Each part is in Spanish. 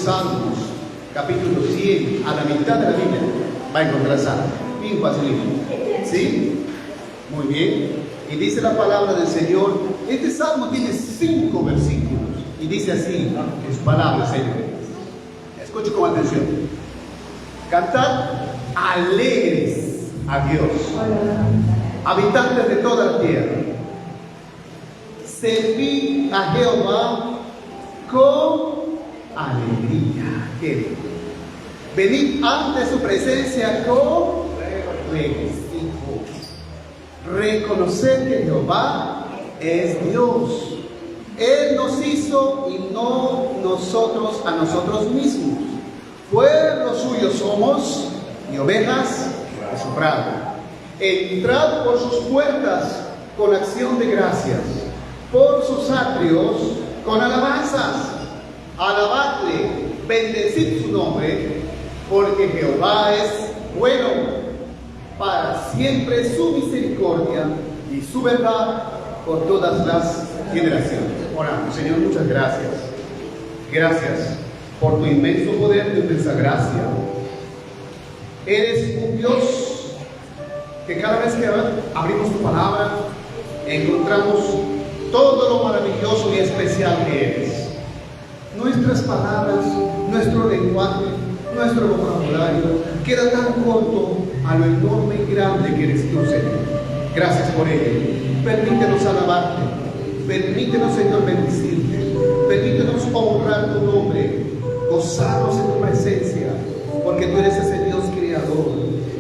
Salmos, capítulo 100, a la mitad de la Biblia, va a encontrar Salmos. Bien facilito. ¿Sí? Muy bien. Y dice la palabra del Señor. Este Salmo tiene 5 versículos. Y dice así, en su palabra, Señor. Escuche con atención. Cantad alegres a Dios, habitantes de toda la tierra. Servid a Jehová con alegría. ¿Qué digo? Venid ante su presencia con regocijo. Reconocer que Jehová es Dios. Él nos hizo y no nosotros a nosotros mismos. Pueblo suyo somos y ovejas de su prado. Entrad por sus puertas con acción de gracias, por sus atrios con alabanzas. Alabadle, bendecid su nombre, porque Jehová es bueno, para siempre su misericordia y su verdad por todas las generaciones. Oramos. Señor, muchas gracias. Gracias por tu inmenso poder, tu inmensa gracia. Eres un Dios que cada vez que abrimos tu palabra encontramos todo lo maravilloso y especial que eres. Nuestras palabras, nuestro lenguaje, nuestro vocabulario queda tan corto a lo enorme y grande que eres tú, Señor. Gracias por ello. Permítenos alabarte, permítenos, Señor, bendecirte, permítenos honrar tu nombre, gozarnos en tu presencia, porque tú eres ese Dios creador,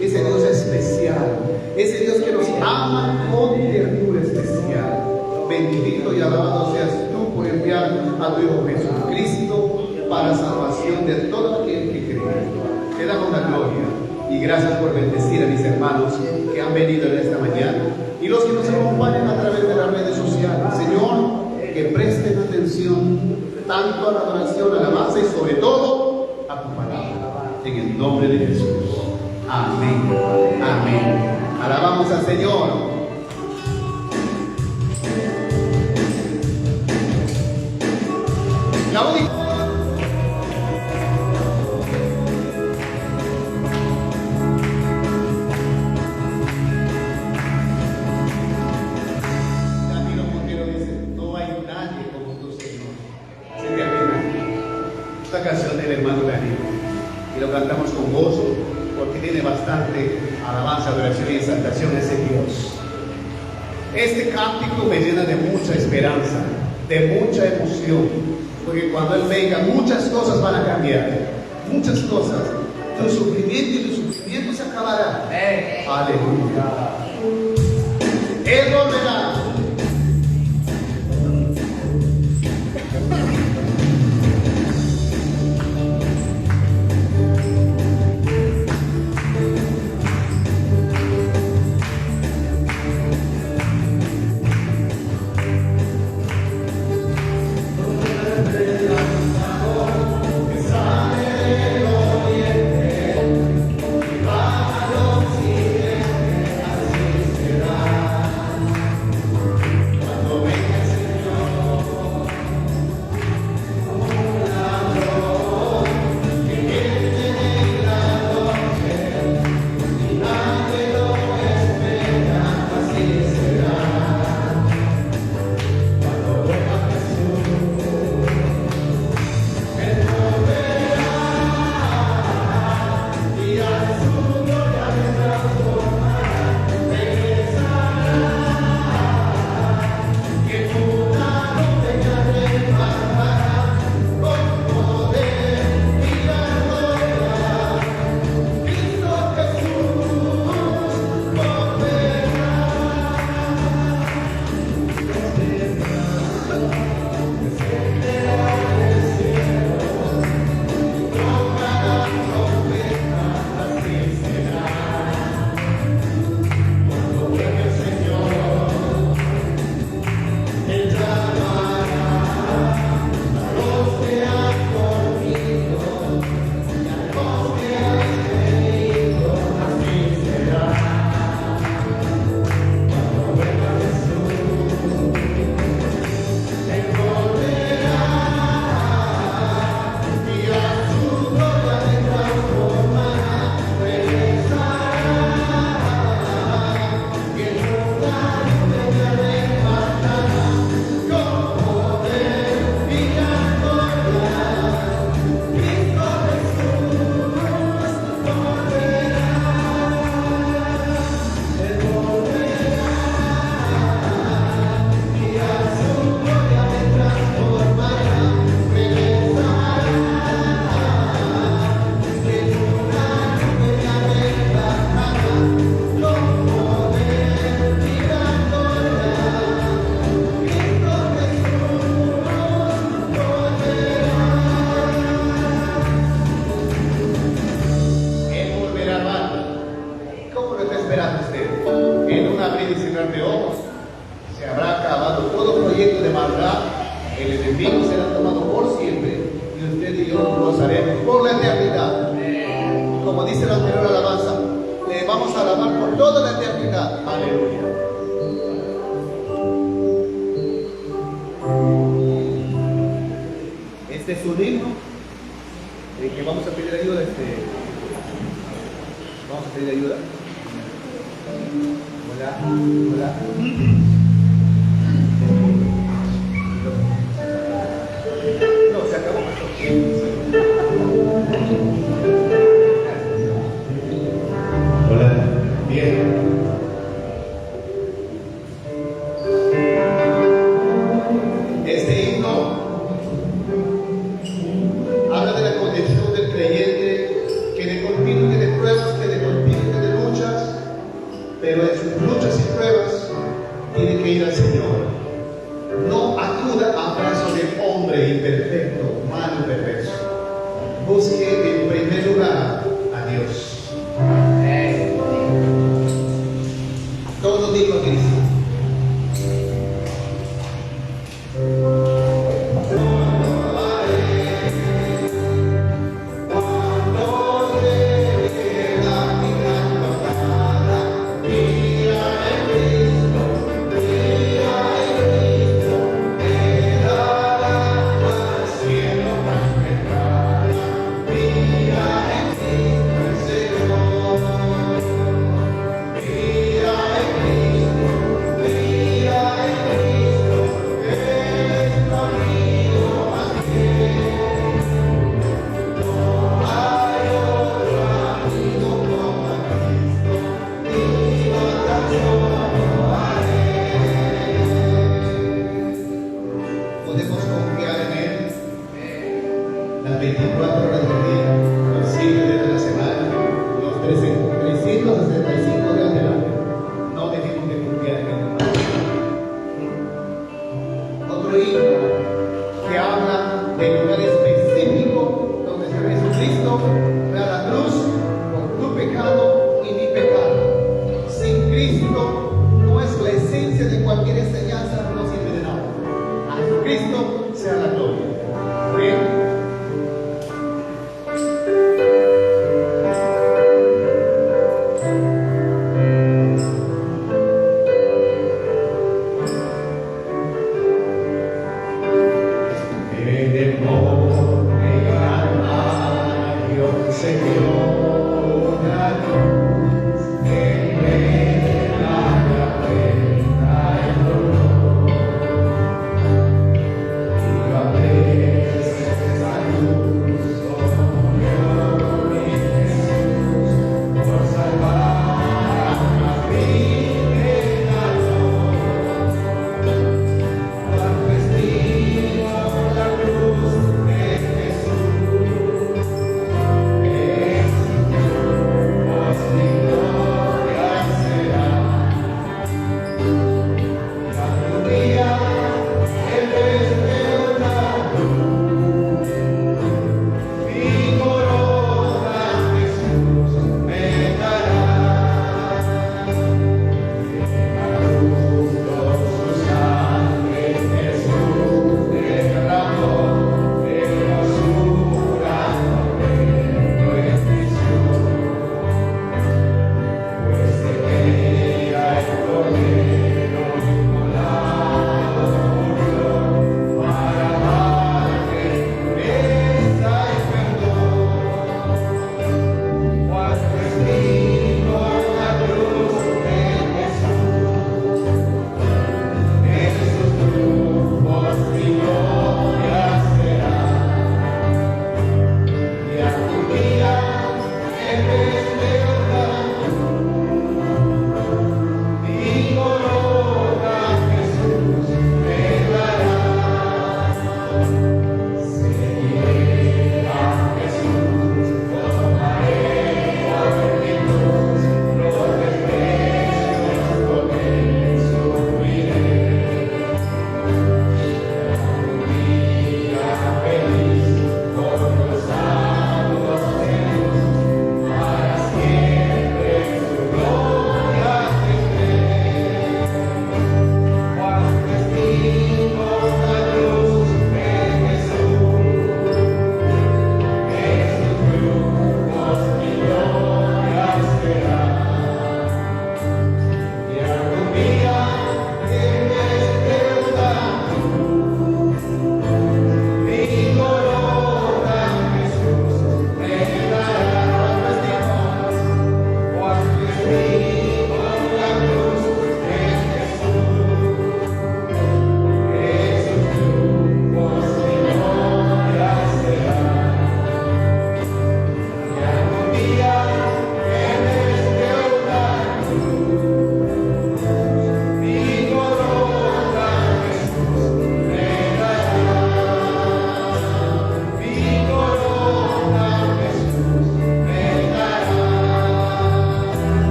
ese Dios especial, ese Dios que nos ama con ternura especial. Bendito y alabado seas tú por enviar a tu Hijo Jesucristo para salvación de todo aquel que cree. Te damos la gloria y gracias por bendecir a mis hermanos que han venido en esta mañana y los que nos acompañan a través de las redes sociales. Señor, que presten atención tanto a la adoración, a la alabanza y sobre todo a tu palabra. En el nombre de Jesús. Amén. Amén. Alabamos al Señor. La única esta canción del hermano Danilo y lo cantamos con gozo porque tiene bastante alabanza, adoración y exaltación a ese Dios. Este cántico me llena de mucha esperanza, de mucha emoción, porque cuando Él venga muchas cosas van a cambiar, muchas cosas. Tu sufrimiento y tu sufrimiento se acabará. Aleluya. Él volverá. alabaremos por la eternidad. Como dice la anterior alabanza, le vamos a alabar por toda la eternidad. Aleluya. Este es un himno que vamos a pedir ayuda. Vamos a pedir ayuda. Hola, hola. No, se acabó. Hola, bien. Este himno habla de la condición del creyente que de continuo tiene pruebas, que de continuo tiene luchas, pero en sus luchas y pruebas tiene que ir al Señor. No acuda a brazos del hombre imperfecto, humano y perverso. Busque en primer lugar a Dios. Todo digo a Cristo. Podemos confiar en Él las 24 horas del día, los 7 días de la semana, los 365 días del año. No tenemos que confiar en Él. Otro himno que habla del lugar específico donde Jesucristo fue a la cruz por tu pecado y mi pecado. Sin Cristo, nuestra esencia de cualquier enseñanza no sirve de nada. A Jesucristo sea la gloria. Bien.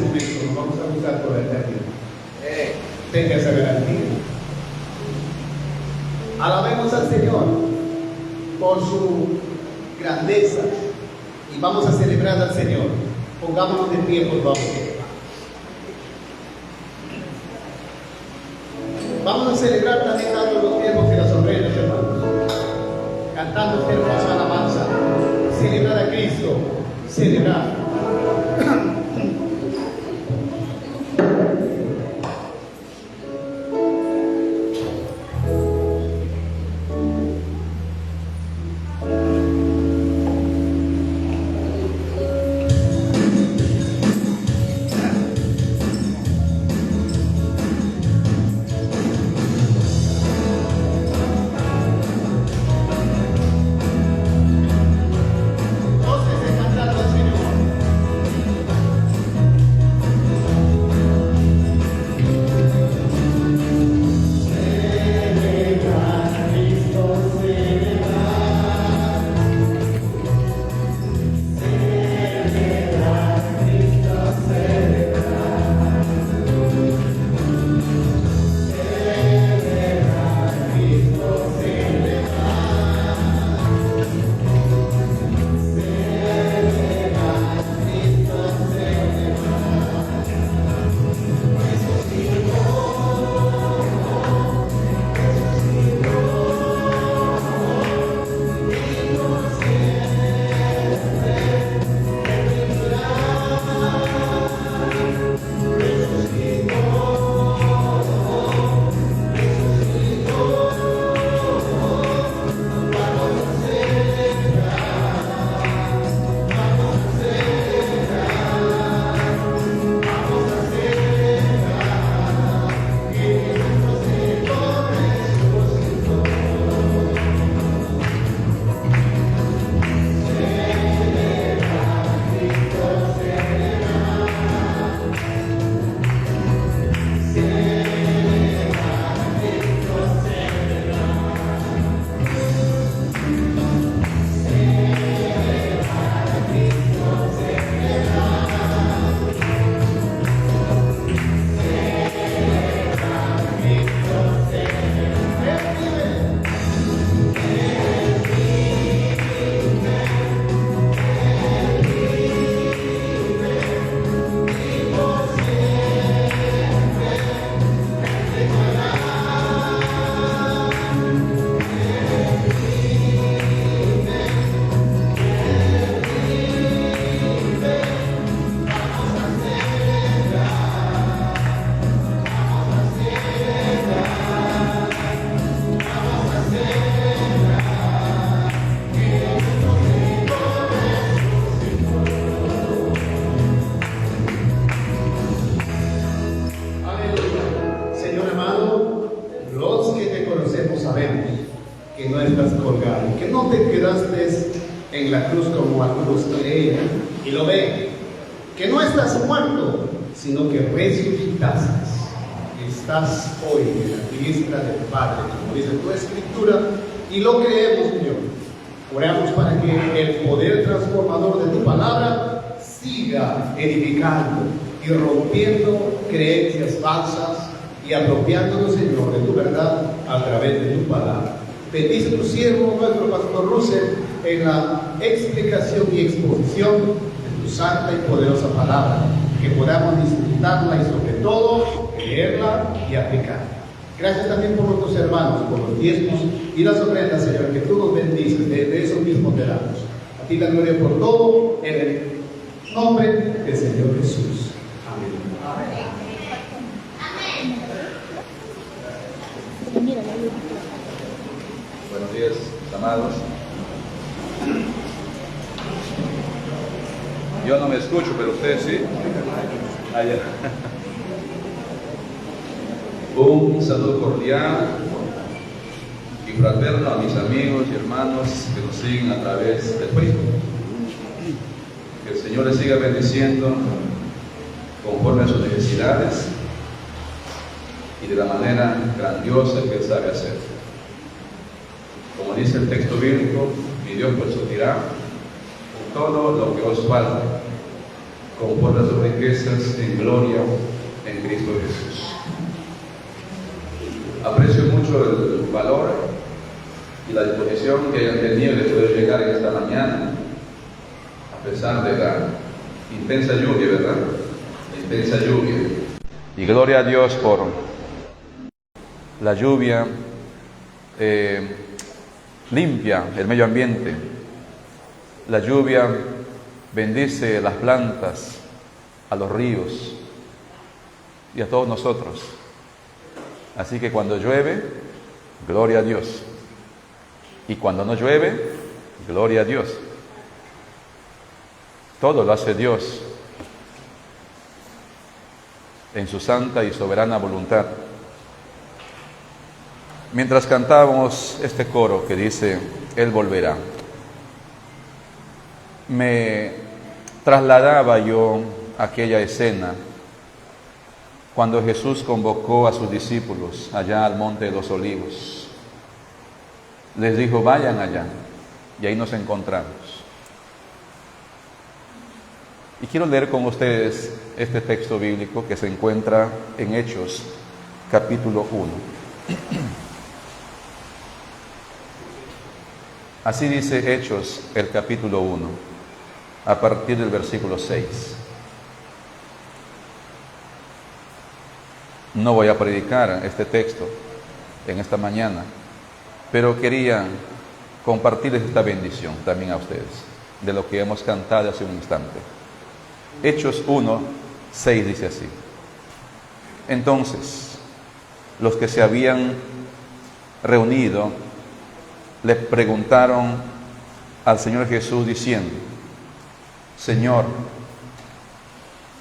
momento nos vamos a usar por la eternidad. Tenga esa garantía. Alabemos al Señor por su grandeza y vamos a celebrar al Señor. Pongámonos de pie, por favor. Vamos a celebrar también dando los tiempos y las ofrendas, hermanos. Cantando esta hermosa alabanza. Celebrar a Cristo. Celebrar. Que no estás colgado, que no te quedaste en la cruz como algunos creen y lo ven, que no estás muerto, sino que resucitaste. Estás hoy en la diestra del Padre, como dice tu Escritura, y lo creemos, Señor. Oramos para que el poder transformador de tu palabra siga edificando y rompiendo creencias falsas y apropiándonos, Señor, de tu verdad a través de tu palabra. Bendice tu siervo, nuestro pastor Russell, en la explicación y exposición de tu santa y poderosa palabra, que podamos disfrutarla y sobre todo leerla y aplicarla. Gracias también por nuestros hermanos, por los diezmos y las ofrendas, Señor, que tú nos bendices, de eso mismo te damos. A ti la gloria por todo, en el nombre del Señor Jesús. Amén. Buenos días, amados. Yo no me escucho, pero ustedes sí. Allá. Un saludo cordial y fraterno a mis amigos y hermanos que nos siguen a través del Facebook. Que el Señor les siga bendiciendo conforme a sus necesidades y de la manera grandiosa que Él sabe hacer. Como dice el texto bíblico, mi Dios pues suplirá todo lo que os falta, conforme a sus riquezas en gloria en Cristo Jesús. Aprecio mucho el valor y la disposición que hayan tenido de poder llegar en esta mañana, a pesar de la intensa lluvia, ¿verdad? La intensa lluvia. Y gloria a Dios por la lluvia limpia el medio ambiente. La lluvia bendice las plantas, a los ríos y a todos nosotros. Así que cuando llueve, gloria a Dios. Y cuando no llueve, gloria a Dios. Todo lo hace Dios en su santa y soberana voluntad. Mientras cantábamos este coro que dice, Él volverá, me trasladaba yo a aquella escena cuando Jesús convocó a sus discípulos allá al Monte de los Olivos. Les dijo, vayan allá, y ahí nos encontramos. Y quiero leer con ustedes este texto bíblico que se encuentra en Hechos, capítulo 1. Así dice Hechos, el capítulo 1, a partir del versículo 6. No voy a predicar este texto en esta mañana, pero quería compartirles esta bendición también a ustedes, de lo que hemos cantado hace un instante. Hechos 1, 6 dice así. Entonces, los que se habían reunido le preguntaron al Señor Jesús diciendo, Señor,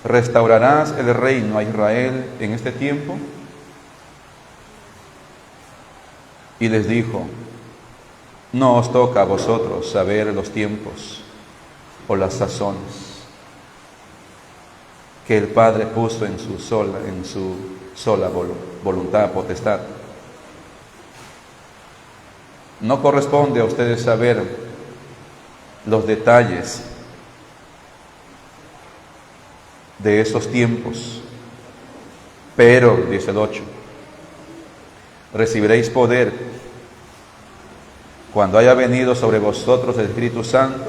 ¿restaurarás el reino a Israel en este tiempo? Y les dijo, no os toca a vosotros saber los tiempos o las sazones que el Padre puso en su sola voluntad, potestad. No corresponde a ustedes saber los detalles de esos tiempos, pero, dice el 8, recibiréis poder cuando haya venido sobre vosotros el Espíritu Santo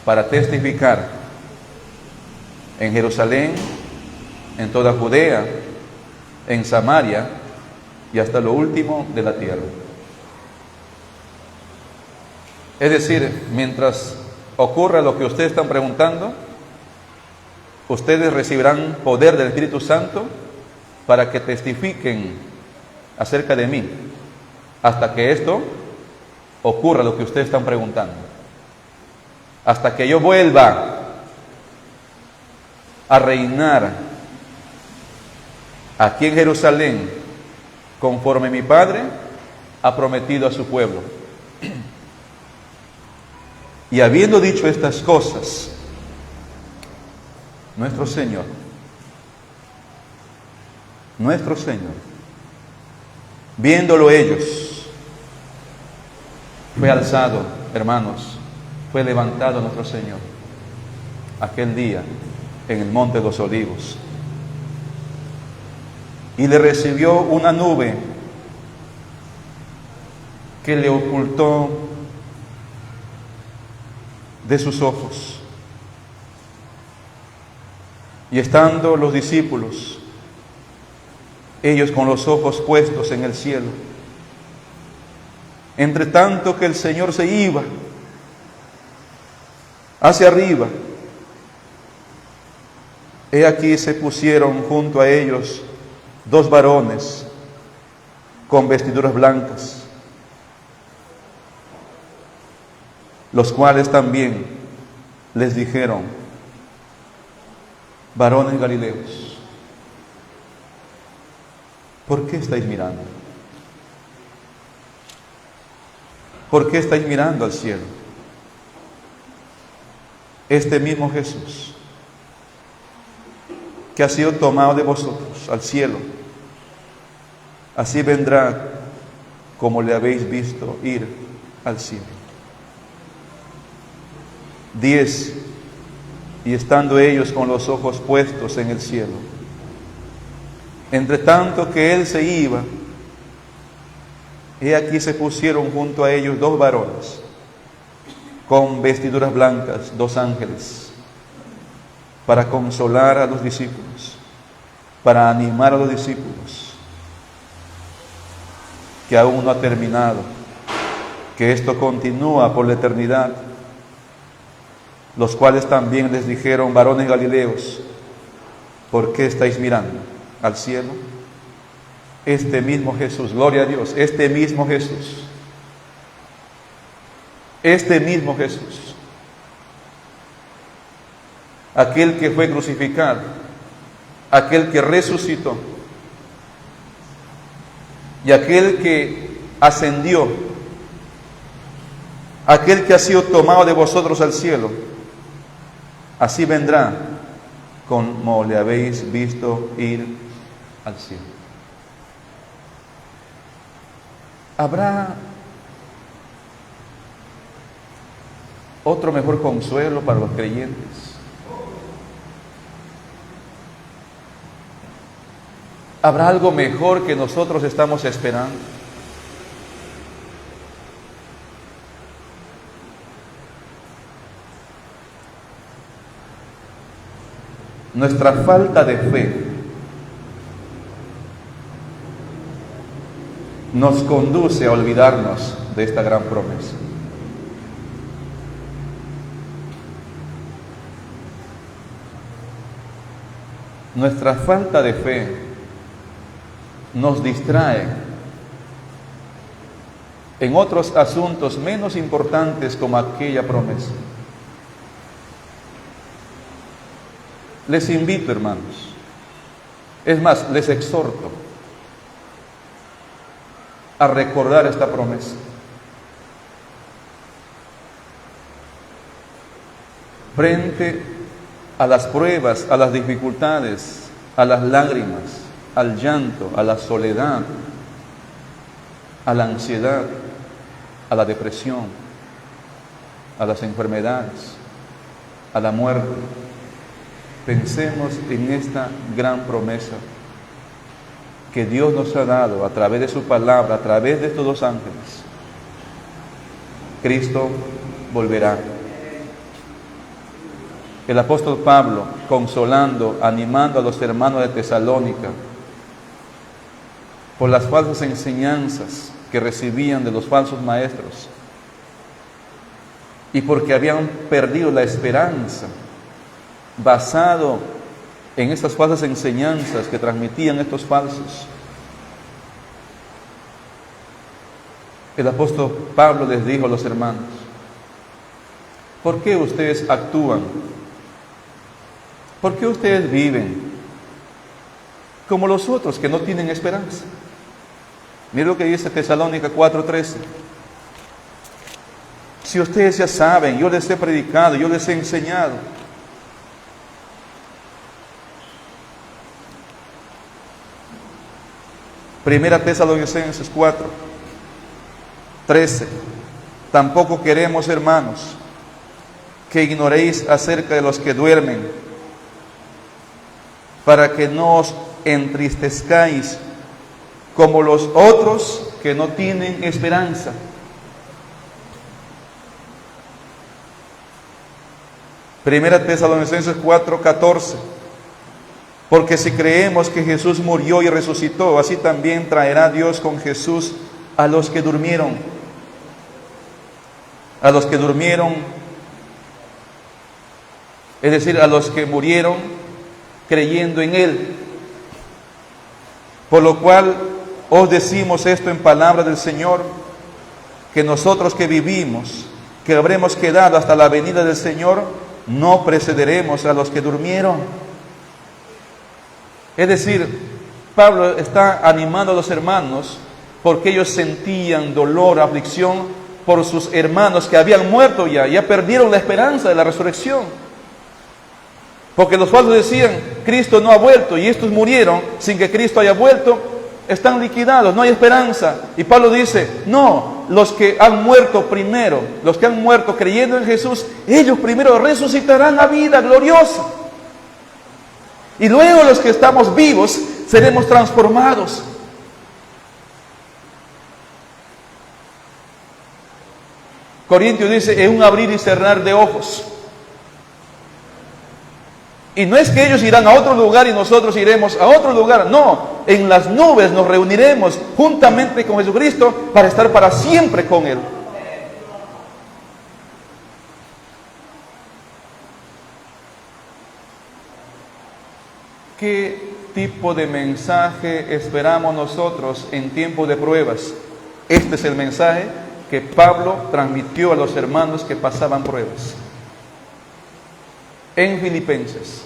para testificar en Jerusalén, en toda Judea, en Samaria y hasta lo último de la tierra. Es decir, mientras ocurra lo que ustedes están preguntando, ustedes recibirán poder del Espíritu Santo para que testifiquen acerca de mí, hasta que esto ocurra lo que ustedes están preguntando, hasta que yo vuelva a reinar aquí en Jerusalén, conforme mi Padre ha prometido a su pueblo. Y habiendo dicho estas cosas, nuestro Señor, viéndolo ellos, fue alzado, hermanos, fue levantado nuestro Señor aquel día en el Monte de los Olivos, y le recibió una nube que le ocultó de sus ojos. Y estando los discípulos, ellos con los ojos puestos en el cielo, entre tanto que el Señor se iba hacia arriba, he aquí se pusieron junto a ellos dos varones con vestiduras blancas, los cuales también les dijeron, varones galileos, ¿por qué estáis mirando? ¿Por qué estáis mirando al cielo? Este mismo Jesús, que ha sido tomado de vosotros al cielo, así vendrá como le habéis visto ir al cielo. 10. y estando ellos con los ojos puestos en el cielo. Entre tanto que él se iba, he aquí se pusieron junto a ellos 2 varones, con vestiduras blancas, 2 ángeles, para consolar a los discípulos, para animar a los discípulos, que aún no ha terminado, que esto continúa por la eternidad, los cuales también les dijeron: varones galileos, ¿por qué estáis mirando al cielo? Este mismo Jesús, gloria a Dios, este mismo Jesús, aquel que fue crucificado, aquel que resucitó y aquel que ascendió, aquel que ha sido tomado de vosotros al cielo, así vendrá como le habéis visto ir al cielo. ¿Habrá otro mejor consuelo para los creyentes? ¿Habrá algo mejor que nosotros estamos esperando? Nuestra falta de fe nos conduce a olvidarnos de esta gran promesa. Nuestra falta de fe nos distrae en otros asuntos menos importantes como aquella promesa. Les invito, hermanos, es más, les exhorto a recordar esta promesa. Frente a las pruebas, a las dificultades, a las lágrimas, al llanto, a la soledad, a la ansiedad, a la depresión, a las enfermedades, a la muerte, pensemos en esta gran promesa que Dios nos ha dado a través de su palabra, a través de estos 2 ángeles. Cristo volverá. El apóstol Pablo, consolando, animando a los hermanos de Tesalónica por las falsas enseñanzas que recibían de los falsos maestros y porque habían perdido la esperanza basado en estas falsas enseñanzas que transmitían estos falsos. El apóstol Pablo les dijo a los hermanos: ¿por qué ustedes actúan? ¿Por qué ustedes viven como los otros que no tienen esperanza? Mira lo que dice Tesalónica 4:13. Si ustedes ya saben, yo les he predicado, yo les he enseñado. Primera Tesalonicenses 4:13. Tampoco queremos, hermanos, que ignoréis acerca de los que duermen, para que no os entristezcáis como los otros que no tienen esperanza. Primera Tesalonicenses 4:14. Porque si creemos que Jesús murió y resucitó, así también traerá Dios con Jesús a los que durmieron. A los que durmieron, es decir, a los que murieron creyendo en Él. Por lo cual os decimos esto en palabra del Señor, que nosotros que vivimos, que habremos quedado hasta la venida del Señor, no precederemos a los que durmieron. Es decir, Pablo está animando a los hermanos porque ellos sentían dolor, aflicción por sus hermanos que habían muerto ya perdieron la esperanza de la resurrección. Porque los falsos decían: Cristo no ha vuelto, y estos murieron sin que Cristo haya vuelto, están liquidados, no hay esperanza. Y Pablo dice: no, los que han muerto primero, los que han muerto creyendo en Jesús, ellos primero resucitarán a vida gloriosa. Y luego los que estamos vivos seremos transformados. Corintios dice, en un abrir y cerrar de ojos. Y no es que ellos irán a otro lugar y nosotros iremos a otro lugar. No, en las nubes nos reuniremos juntamente con Jesucristo para estar para siempre con Él. ¿Qué tipo de mensaje esperamos nosotros en tiempo de pruebas? Este es el mensaje que Pablo transmitió a los hermanos que pasaban pruebas. En Filipenses,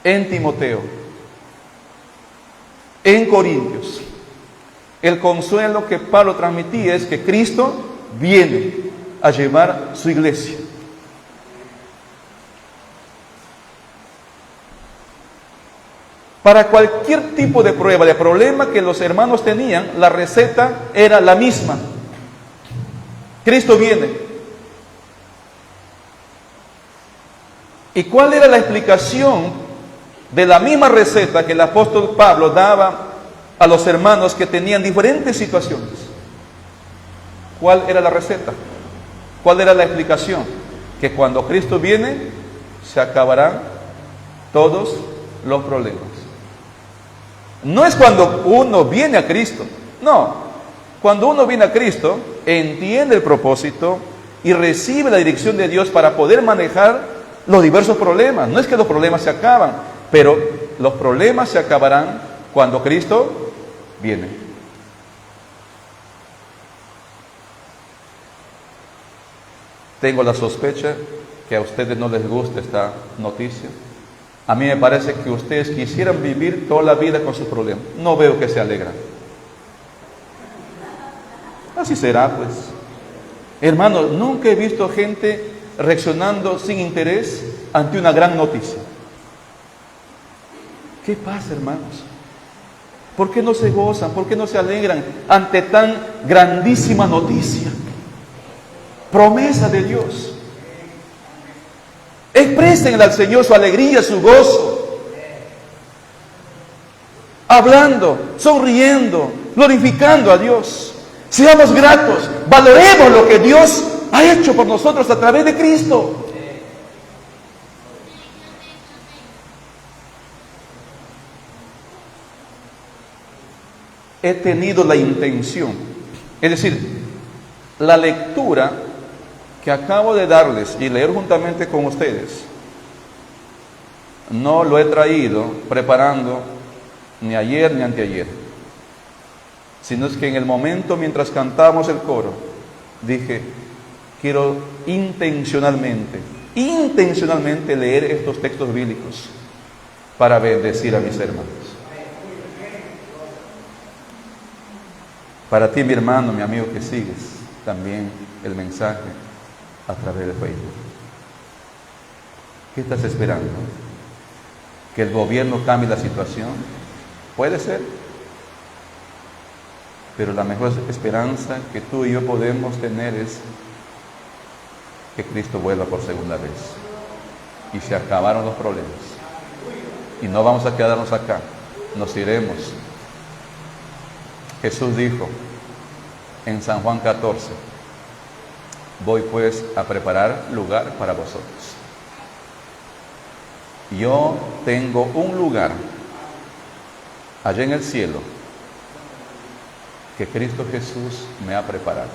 en Timoteo, en Corintios. El consuelo que Pablo transmitía es que Cristo viene a llevar su iglesia. Para cualquier tipo de prueba, de problema que los hermanos tenían, la receta era la misma. Cristo viene. ¿Y cuál era la explicación de la misma receta que el apóstol Pablo daba a los hermanos que tenían diferentes situaciones? ¿Cuál era la receta? ¿Cuál era la explicación? Que cuando Cristo viene, se acabarán todos los problemas. No es cuando uno viene a Cristo, no. Cuando uno viene a Cristo, entiende el propósito y recibe la dirección de Dios para poder manejar los diversos problemas. No es que los problemas se acaban, pero los problemas se acabarán cuando Cristo viene. Tengo la sospecha que a ustedes no les gusta esta noticia. A mí me parece que ustedes quisieran vivir toda la vida con sus problemas. No veo que se alegran. Así será, pues. Hermano, nunca he visto gente reaccionando sin interés ante una gran noticia. ¿Qué pasa, hermanos? ¿Por qué no se gozan? ¿Por qué no se alegran ante tan grandísima noticia? Promesa de Dios. Expresen al Señor su alegría, su gozo. Hablando, sonriendo, glorificando a Dios. Seamos gratos, valoremos lo que Dios ha hecho por nosotros a través de Cristo. He tenido la intención, es decir, la lectura que acabo de darles y leer juntamente con ustedes, no lo he traído preparando ni ayer ni anteayer, sino es que en el momento mientras cantábamos el coro, dije, quiero intencionalmente leer estos textos bíblicos para bendecir a mis hermanos. Para ti, mi hermano, mi amigo que sigues también el mensaje a través de Facebook. ¿Qué estás esperando? ¿Que el gobierno cambie la situación? Puede ser. Pero la mejor esperanza que tú y yo podemos tener es que Cristo vuelva por segunda vez. Y se acabaron los problemas. Y no vamos a quedarnos acá. Nos iremos. Jesús dijo en San Juan 14, voy pues a preparar lugar para vosotros. Yo tengo un lugar allá en el cielo que Cristo Jesús me ha preparado.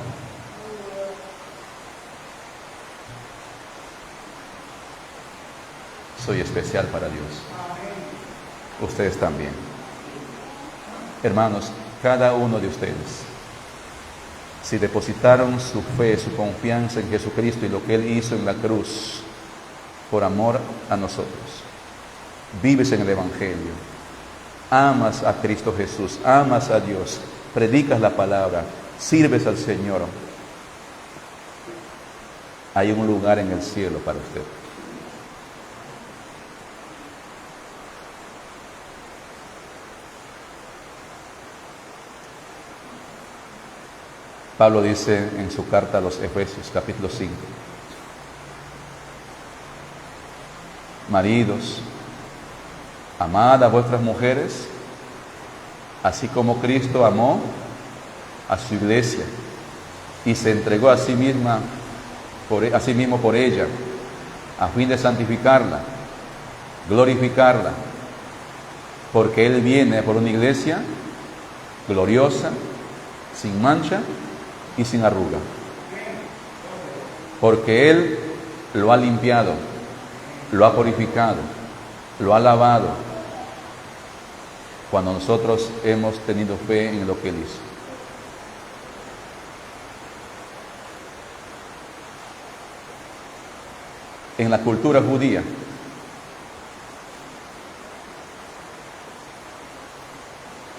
Soy especial para Dios. Ustedes también. Hermanos, cada uno de ustedes, si depositaron su fe, su confianza en Jesucristo y lo que Él hizo en la cruz, por amor a nosotros, vives en el Evangelio, amas a Cristo Jesús, amas a Dios, predicas la palabra, sirves al Señor, hay un lugar en el cielo para usted. Pablo dice en su carta a los Efesios, capítulo 5, maridos, amad a vuestras mujeres, así como Cristo amó a su iglesia y se entregó a sí mismo por ella, a fin de santificarla, glorificarla, porque Él viene por una iglesia gloriosa, sin mancha y sin arruga, porque Él lo ha limpiado, lo ha purificado, lo ha lavado, cuando nosotros hemos tenido fe en lo que Él hizo. En la cultura judía,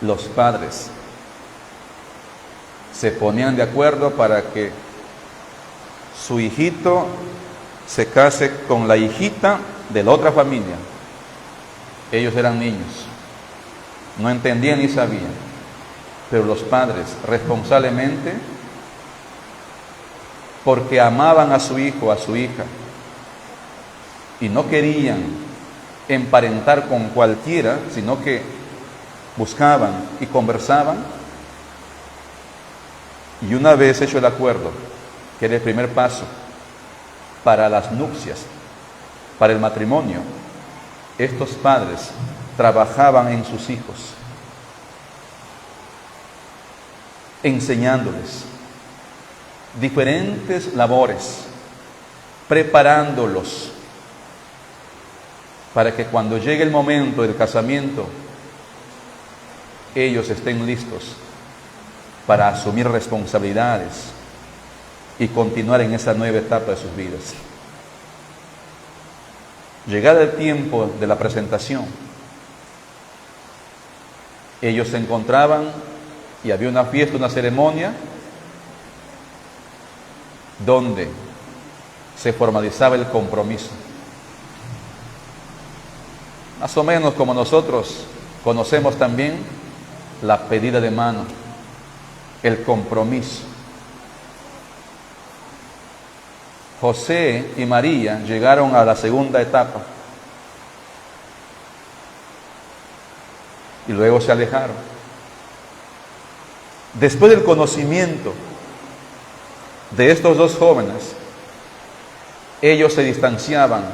los padres se ponían de acuerdo para que su hijito se case con la hijita de la otra familia. Ellos eran niños, no entendían ni sabían, pero los padres responsablemente, porque amaban a su hijo, a su hija, y no querían emparentar con cualquiera, sino que buscaban y conversaban, y una vez hecho el acuerdo, que era el primer paso para las nupcias, para el matrimonio, estos padres trabajaban en sus hijos, enseñándoles diferentes labores, preparándolos para que cuando llegue el momento del casamiento, ellos estén listos para asumir responsabilidades y continuar en esa nueva etapa de sus vidas. Llegado el tiempo de la presentación, ellos se encontraban y había una fiesta, una ceremonia, donde se formalizaba el compromiso. Más o menos como nosotros conocemos también la pedida de mano, el compromiso. José y María llegaron a la segunda etapa y luego se alejaron. Después del conocimiento de estos dos jóvenes, ellos se distanciaban.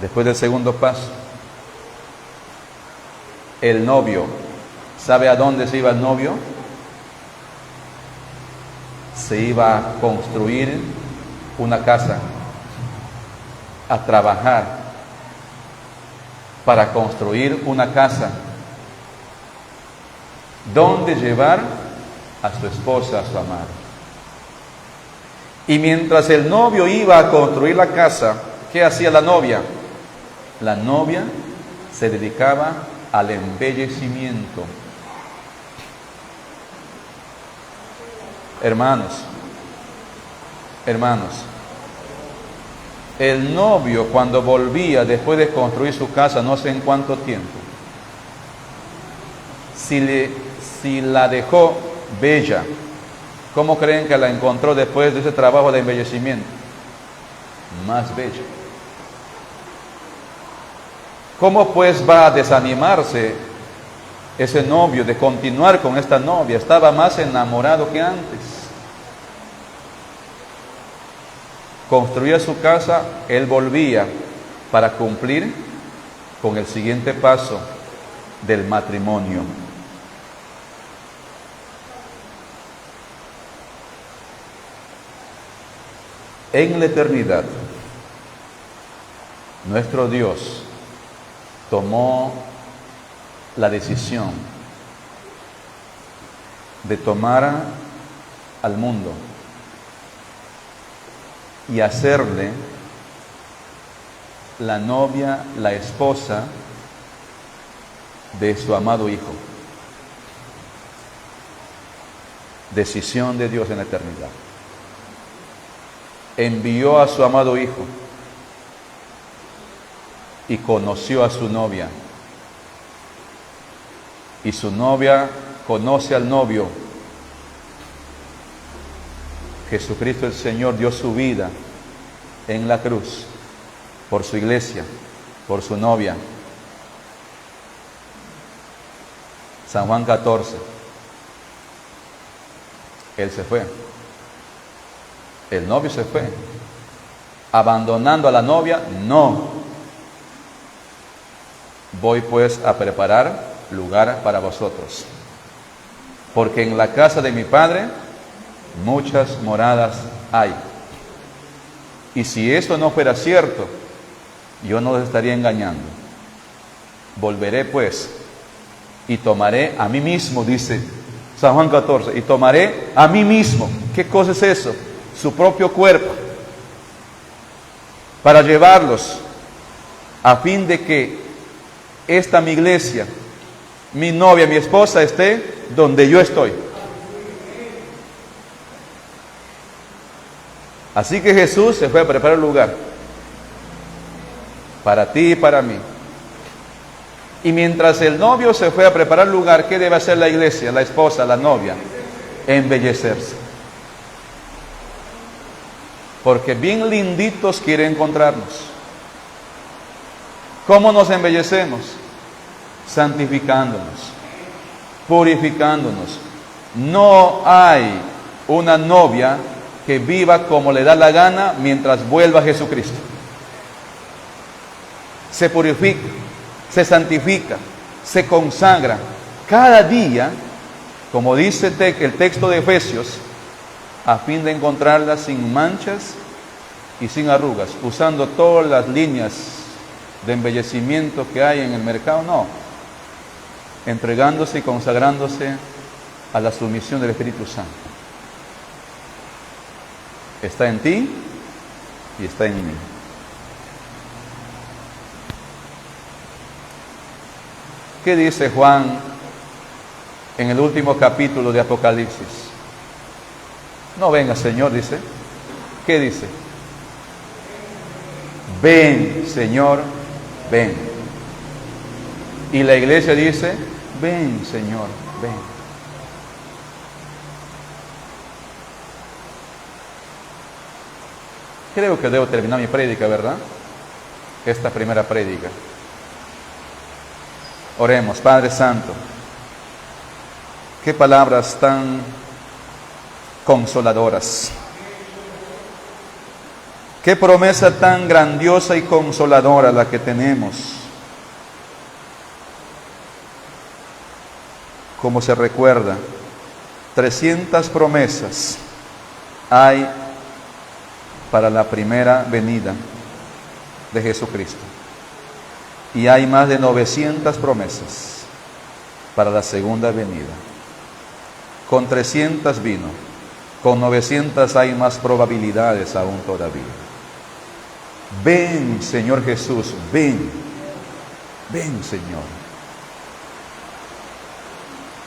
Después del segundo paso, el novio, ¿sabe a dónde se iba el novio? Se iba a construir una casa, a trabajar para construir una casa donde llevar a su esposa, a su amada. Y mientras el novio iba a construir la casa, ¿qué hacía la novia? La novia se dedicaba al embellecimiento. Hermanos, el novio cuando volvía después de construir su casa, no sé en cuánto tiempo, si la dejó bella, ¿cómo creen que la encontró después de ese trabajo de embellecimiento? Más bella. ¿Cómo pues va a desanimarse ese novio de continuar con esta novia? Estaba más enamorado que antes. Construía su casa, él volvía para cumplir con el siguiente paso del matrimonio. En la eternidad, nuestro Dios tomó la decisión de tomar al mundo y hacerle la novia, la esposa de su amado Hijo. Decisión de Dios en la eternidad. Envió a su amado Hijo y conoció a su novia, y su novia conoce al novio Jesucristo el Señor dio su vida en la cruz por su iglesia, por su novia. San Juan 14. Él se fue. El novio se fue. Abandonando a la novia, no. Voy pues a preparar lugar para vosotros. Porque en la casa de mi Padre muchas moradas hay. Y si eso no fuera cierto, yo no los estaría engañando. Volveré pues y tomaré a mí mismo, dice San Juan 14, y tomaré a mí mismo. ¿Qué cosa es eso? Su propio cuerpo, para llevarlos, a fin de que esta mi iglesia, mi novia, mi esposa, esté donde yo estoy. Así que Jesús se fue a preparar el lugar para ti y para mí. Y mientras el novio se fue a preparar el lugar, ¿qué debe hacer la iglesia, la esposa, la novia? Embellecerse. Porque bien linditos quiere encontrarnos. ¿Cómo nos embellecemos? Santificándonos, purificándonos. No hay una novia que viva como le da la gana mientras vuelva a Jesucristo. Se purifica, se santifica, se consagra cada día, como dice el texto de Efesios, a fin de encontrarla sin manchas y sin arrugas, usando todas las líneas de embellecimiento que hay en el mercado, no, entregándose y consagrándose a la sumisión del Espíritu Santo. Está en ti y está en mí. ¿Qué dice Juan en el último capítulo de Apocalipsis? No venga, Señor, dice. ¿Qué dice? Ven, Señor, ven. Y la iglesia dice, ven, Señor, ven. Creo que debo terminar mi prédica, ¿verdad? Esta primera prédica. Oremos. Padre Santo, qué palabras tan consoladoras. Qué promesa tan grandiosa y consoladora la que tenemos. Como se recuerda, 300 promesas hay para la primera venida de Jesucristo. Y hay más de 900 promesas para la segunda venida. Con 300 vino, con 900 hay más probabilidades aún todavía. Ven, Señor Jesús, ven. Ven, Señor.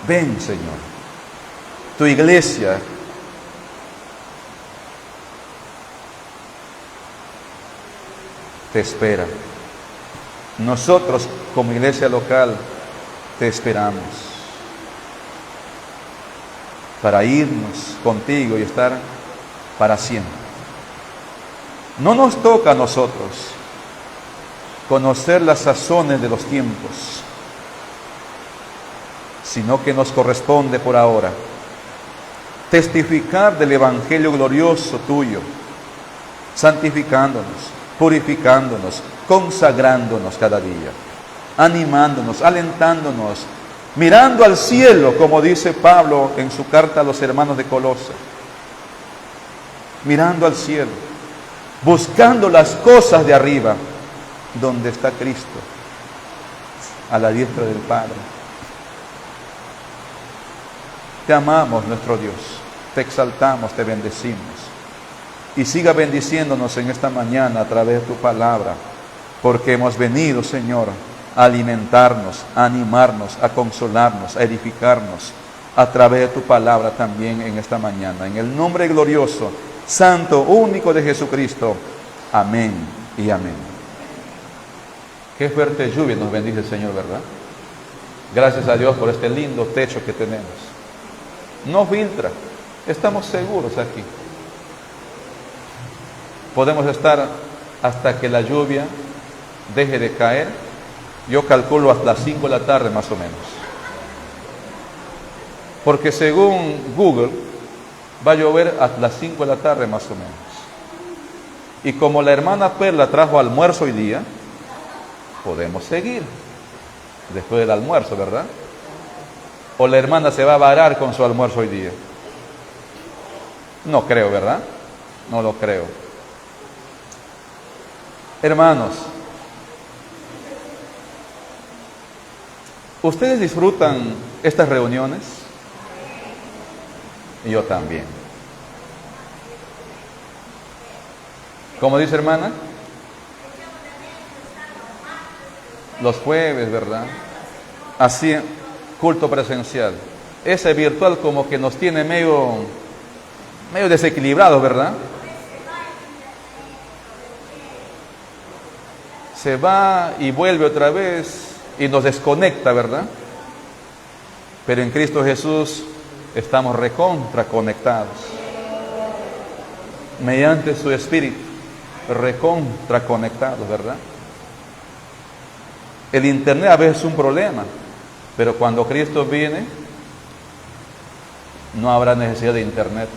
Ven, Señor. Tu iglesia te espera. Nosotros, como iglesia local, te esperamos para irnos contigo y estar para siempre. No nos toca a nosotros conocer las sazones de los tiempos, sino que nos corresponde por ahora testificar del Evangelio glorioso tuyo, santificándonos, purificándonos, consagrándonos cada día, animándonos, alentándonos, mirando al cielo, como dice Pablo en su carta a los hermanos de Colosa, mirando al cielo, buscando las cosas de arriba, donde está Cristo, a la diestra del Padre. Te amamos, nuestro Dios, te exaltamos, te bendecimos, y siga bendiciéndonos en esta mañana a través de tu palabra, porque hemos venido, Señor, a alimentarnos, a animarnos, a consolarnos, a edificarnos a través de tu palabra también en esta mañana. En el nombre glorioso, santo, único de Jesucristo. Amén y amén. Qué fuerte lluvia nos bendice el Señor, ¿verdad? Gracias a Dios por este lindo techo que tenemos. No filtra, estamos seguros aquí. podemos estar hasta que la lluvia deje de caer. Yo calculo hasta las 5 de la tarde más o menos. Porque según Google, va a llover hasta las 5 de la tarde más o menos. Y como la hermana Perla trajo almuerzo hoy día, podemos seguir después del almuerzo, ¿verdad? O la hermana se va a varar con su almuerzo hoy día. No creo, ¿verdad? No lo creo. Hermanos, ¿ustedes disfrutan estas reuniones? Y yo también. ¿Cómo dice hermana? Los jueves, ¿verdad? Así, culto presencial. Ese virtual como que nos tiene medio desequilibrados, ¿verdad? Se va y vuelve otra vez y nos desconecta, ¿verdad? Pero en Cristo Jesús estamos recontra conectados. Mediante su Espíritu, recontra conectados, ¿verdad? El internet a veces es un problema, pero cuando Cristo viene, no habrá necesidad de internet.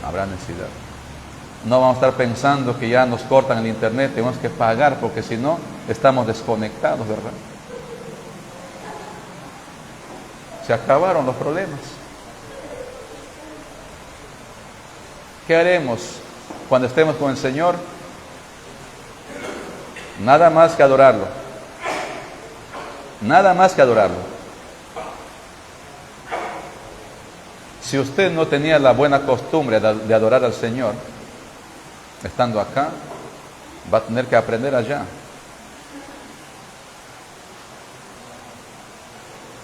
No habrá necesidad. No vamos a estar pensando que ya nos cortan el internet, tenemos que pagar, porque si no, estamos desconectados, ¿verdad? Se acabaron los problemas. ¿Qué haremos cuando estemos con el Señor? Nada más que adorarlo. Nada más que adorarlo. Si usted no tenía la buena costumbre de adorar al Señor, estando acá, va a tener que aprender allá.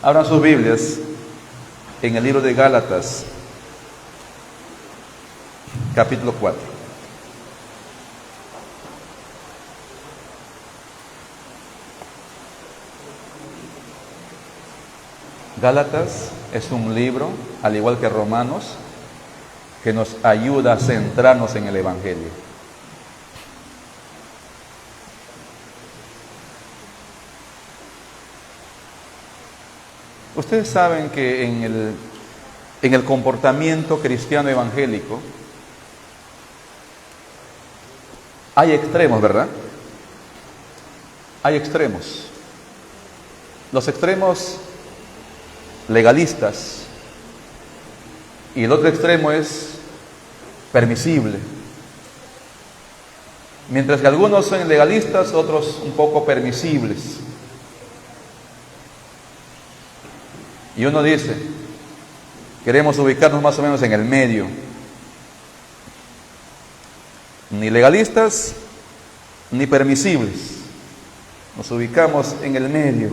Abran sus Biblias en el libro de Gálatas, capítulo 4. Gálatas es un libro, al igual que Romanos, que nos ayuda a centrarnos en el Evangelio. Ustedes saben que en el comportamiento cristiano evangélico hay extremos, ¿verdad? Hay extremos. Los extremos legalistas y el otro extremo es permisible. Mientras que algunos son legalistas, otros un poco permisibles. Y uno dice, queremos ubicarnos más o menos en el medio. Ni legalistas, ni permisibles. Nos ubicamos en el medio.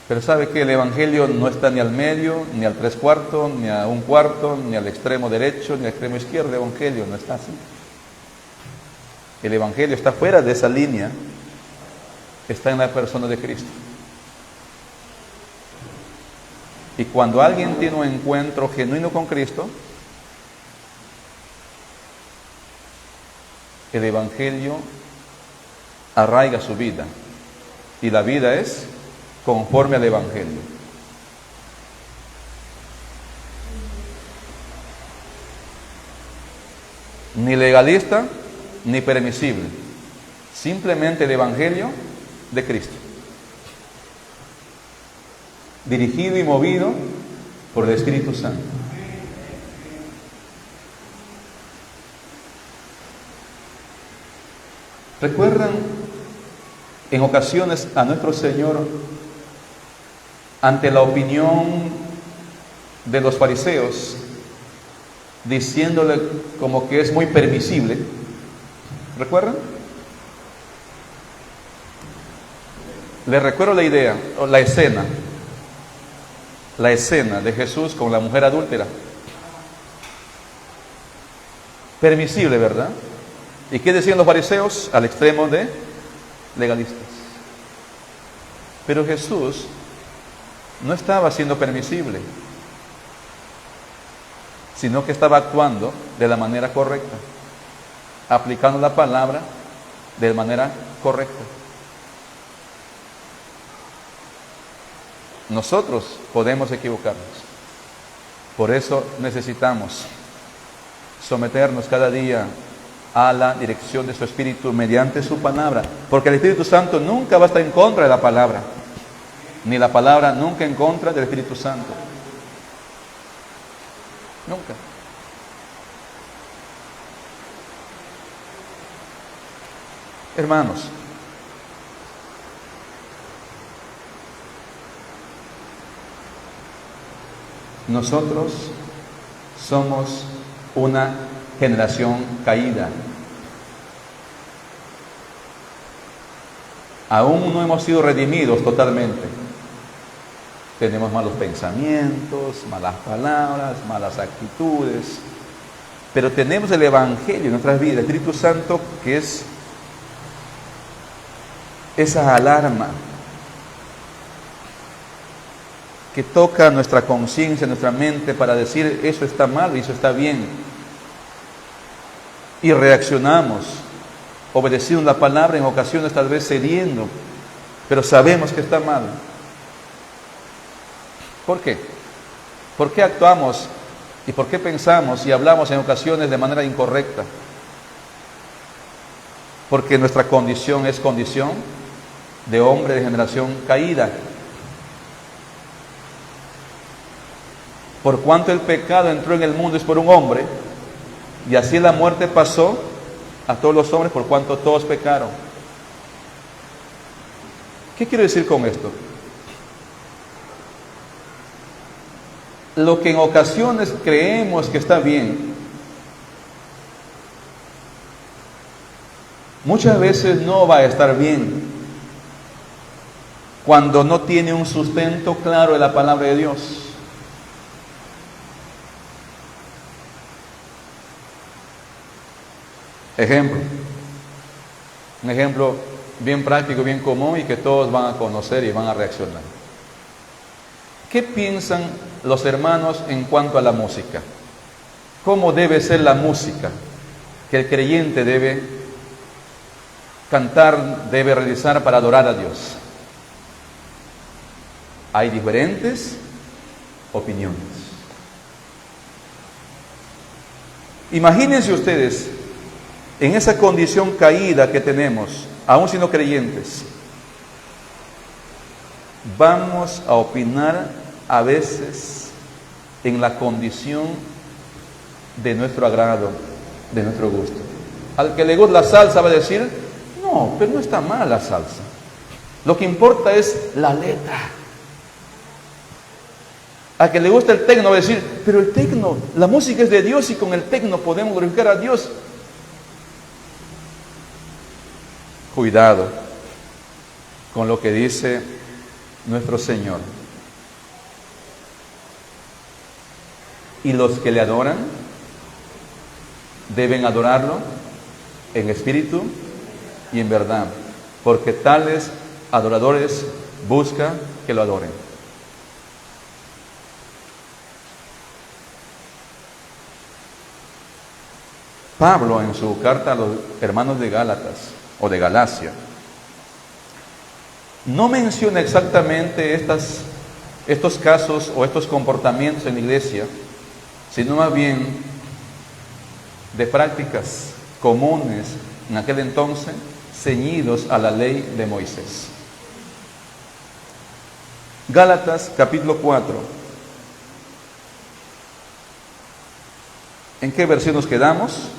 Pero ¿sabe qué? El Evangelio no está ni al medio, ni al 3/4, ni a 1/4, ni al extremo derecho, ni al extremo izquierdo. El Evangelio no está así. El Evangelio está fuera de esa línea. Está en la persona de Cristo. Y cuando alguien tiene un encuentro genuino con Cristo, el Evangelio arraiga su vida. Y la vida es conforme al Evangelio. Ni legalista, ni permisible. Simplemente el Evangelio de Cristo. Dirigido y movido por el Espíritu Santo. ¿Recuerdan en ocasiones a nuestro Señor ante la opinión de los fariseos, diciéndole como que es muy permisible? ¿Recuerdan? Les recuerdo la idea, o la escena de Jesús con la mujer adúltera. Permisible, ¿verdad? ¿Y qué decían los fariseos? Al extremo de legalistas. Pero Jesús no estaba siendo permisible, sino que estaba actuando de la manera correcta, aplicando la palabra de manera correcta. Nosotros podemos equivocarnos. Por eso necesitamos someternos cada día a la dirección de su Espíritu mediante su palabra, porque el Espíritu Santo nunca va a estar en contra de la palabra, ni la palabra nunca en contra del Espíritu Santo. Nunca. Hermanos, nosotros somos una generación caída. Aún no hemos sido redimidos totalmente. Tenemos malos pensamientos, malas palabras, malas actitudes, pero tenemos el Evangelio en nuestras vidas, el Espíritu Santo, que es esa alarma que toca nuestra conciencia, nuestra mente, para decir eso está mal y eso está bien. Y reaccionamos, obedeciendo la palabra, en ocasiones tal vez cediendo, pero sabemos que está mal. ¿Por qué? ¿Por qué actuamos y por qué pensamos y hablamos en ocasiones de manera incorrecta? Porque nuestra condición es condición de hombre de generación caída. Por cuanto el pecado entró en el mundo es por un hombre, y así la muerte pasó a todos los hombres por cuanto todos pecaron. ¿Qué quiero decir con esto? Lo que en ocasiones creemos que está bien, muchas veces no va a estar bien cuando no tiene un sustento claro de la palabra de Dios. Un ejemplo bien práctico, bien común y que todos van a conocer y van a reaccionar. ¿Qué piensan los hermanos en cuanto a la música? ¿Cómo debe ser la música que el creyente debe cantar, debe realizar para adorar a Dios? Hay diferentes opiniones. Imagínense ustedes en esa condición caída que tenemos, aún siendo creyentes, vamos a opinar a veces en la condición de nuestro agrado, de nuestro gusto. Al que le gusta la salsa va a decir, no, pero no está mal la salsa. Lo que importa es la letra. Al que le gusta el tecno va a decir, pero el tecno, la música es de Dios y con el tecno podemos glorificar a Dios. Cuidado con lo que dice nuestro Señor. Y los que le adoran deben adorarlo en espíritu y en verdad, porque tales adoradores busca que lo adoren. Pablo, en su carta a los hermanos de Gálatas o de Galacia, no menciona exactamente estos casos o estos comportamientos en la iglesia, sino más bien de prácticas comunes en aquel entonces, ceñidos a la ley de Moisés. Gálatas capítulo 4. ¿En qué versión nos quedamos?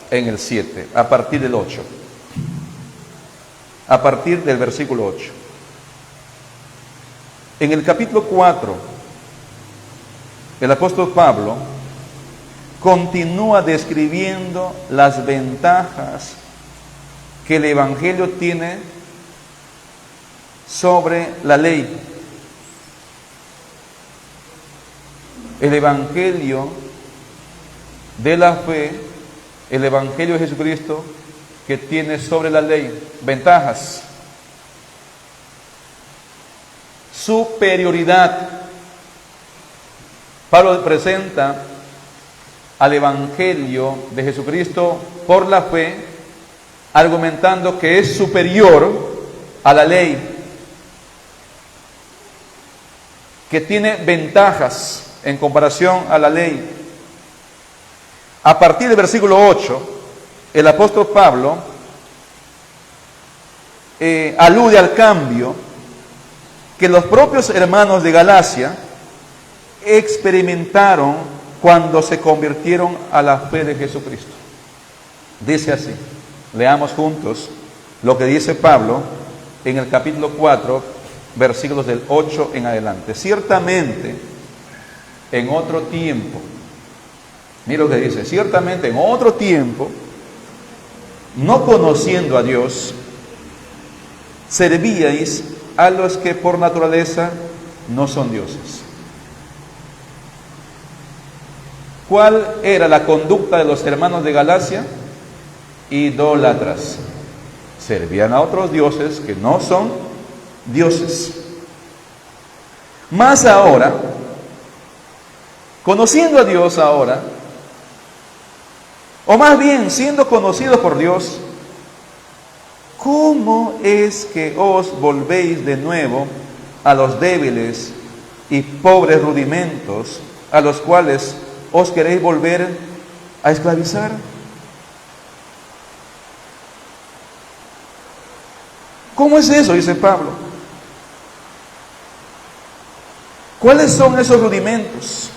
En el 7, a partir del 8. A partir del versículo 8. En el capítulo 4, el apóstol Pablo continúa describiendo las ventajas que el Evangelio tiene sobre la ley. El Evangelio de la fe, el Evangelio de Jesucristo, que tiene sobre la ley ventajas, superioridad. Pablo presenta al Evangelio de Jesucristo por la fe, argumentando que es superior a la ley, que tiene ventajas en comparación a la ley. A partir del versículo 8, el apóstol Pablo alude al cambio que los propios hermanos de Galacia experimentaron cuando se convirtieron a la fe de Jesucristo. Dice así, leamos juntos lo que dice Pablo en el capítulo 4, versículos del 8 en adelante. Ciertamente, en otro tiempo, mira lo que dice, ciertamente en otro tiempo, no conociendo a Dios, servíais a los que por naturaleza no son dioses. ¿Cuál era la conducta de los hermanos de Galacia? Idólatras. Servían a otros dioses que no son dioses. Más ahora, conociendo a Dios ahora, o más bien siendo conocidos por Dios, ¿cómo es que os volvéis de nuevo a los débiles y pobres rudimentos a los cuales os queréis volver a esclavizar? ¿Cómo es eso? Dice Pablo. ¿Cuáles son esos rudimentos?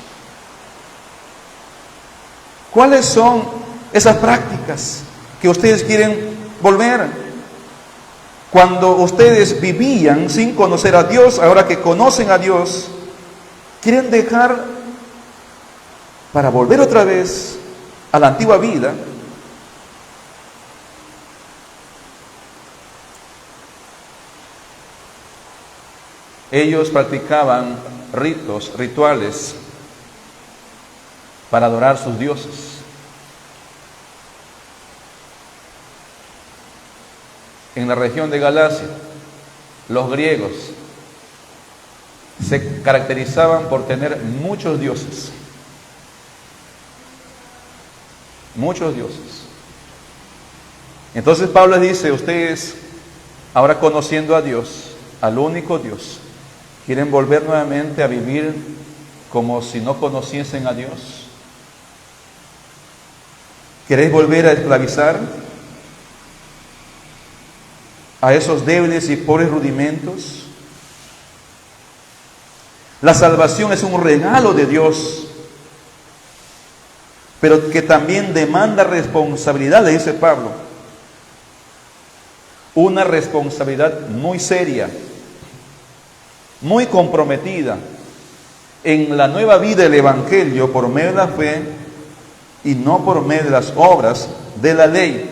¿Cuáles son esas prácticas que ustedes quieren volver? Cuando ustedes vivían sin conocer a Dios, ahora que conocen a Dios, quieren dejar para volver otra vez a la antigua vida. Ellos practicaban rituales para adorar a sus dioses. En la región de Galacia, los griegos se caracterizaban por tener muchos dioses. Muchos dioses. Entonces Pablo les dice, ustedes, ahora conociendo a Dios, al único Dios, ¿quieren volver nuevamente a vivir como si no conociesen a Dios? ¿Queréis volver a esclavizar a esos débiles y pobres rudimentos? La salvación es un regalo de Dios, pero que también demanda responsabilidad, le dice Pablo. Una responsabilidad muy seria, muy comprometida en la nueva vida del Evangelio por medio de la fe y no por medio de las obras de la ley.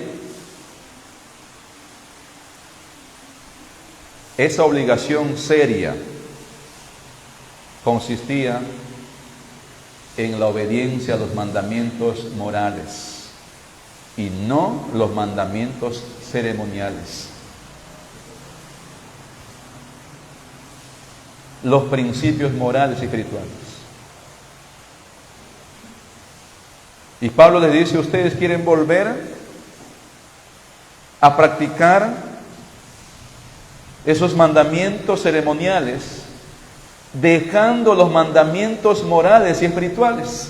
Esa obligación seria consistía en la obediencia a los mandamientos morales y no los mandamientos ceremoniales. Los principios morales y espirituales. Y Pablo les dice, ustedes quieren volver a practicar esos mandamientos ceremoniales, dejando los mandamientos morales y espirituales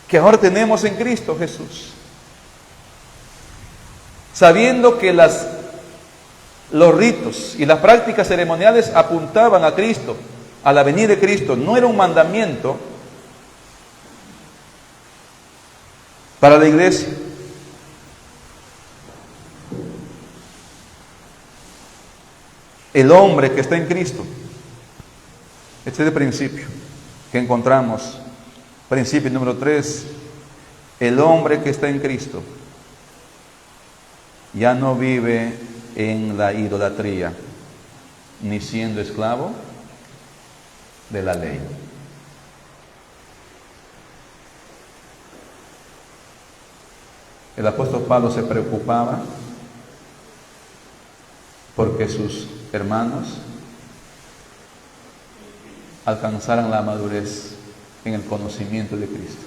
que ahora tenemos en Cristo Jesús, sabiendo que los ritos y las prácticas ceremoniales apuntaban a Cristo, a la venida de Cristo. No era un mandamiento para la iglesia. El hombre que está en Cristo, este es el principio que encontramos. Principio número 3, el hombre que está en Cristo ya no vive en la idolatría, ni siendo esclavo de la ley. El apóstol Pablo se preocupaba porque sus hermanos alcanzaran la madurez en el conocimiento de Cristo.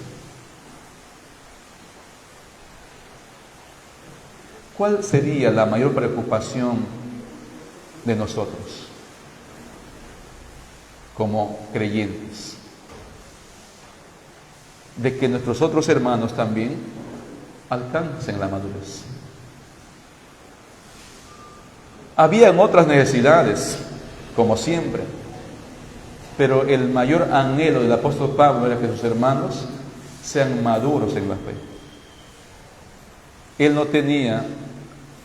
¿Cuál sería la mayor preocupación de nosotros como creyentes? De que nuestros otros hermanos también alcancen la madurez. Habían otras necesidades, como siempre, pero el mayor anhelo del apóstol Pablo era que sus hermanos sean maduros en la fe. Él no tenía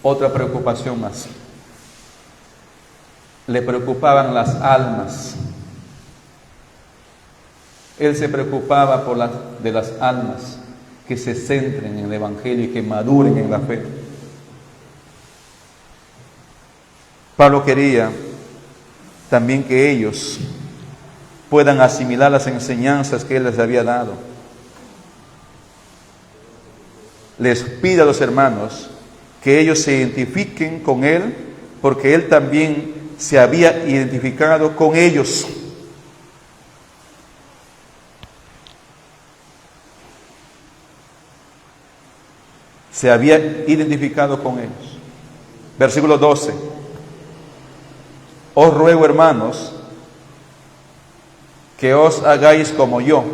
otra preocupación más. Le preocupaban las almas. Él se preocupaba de las almas que se centren en el Evangelio y que maduren en la fe. Pablo quería también que ellos puedan asimilar las enseñanzas que él les había dado. Les pide a los hermanos que ellos se identifiquen con él, porque él también se había identificado con ellos. Se había identificado con ellos. Versículo 12. Os ruego, hermanos, que os hagáis como yo,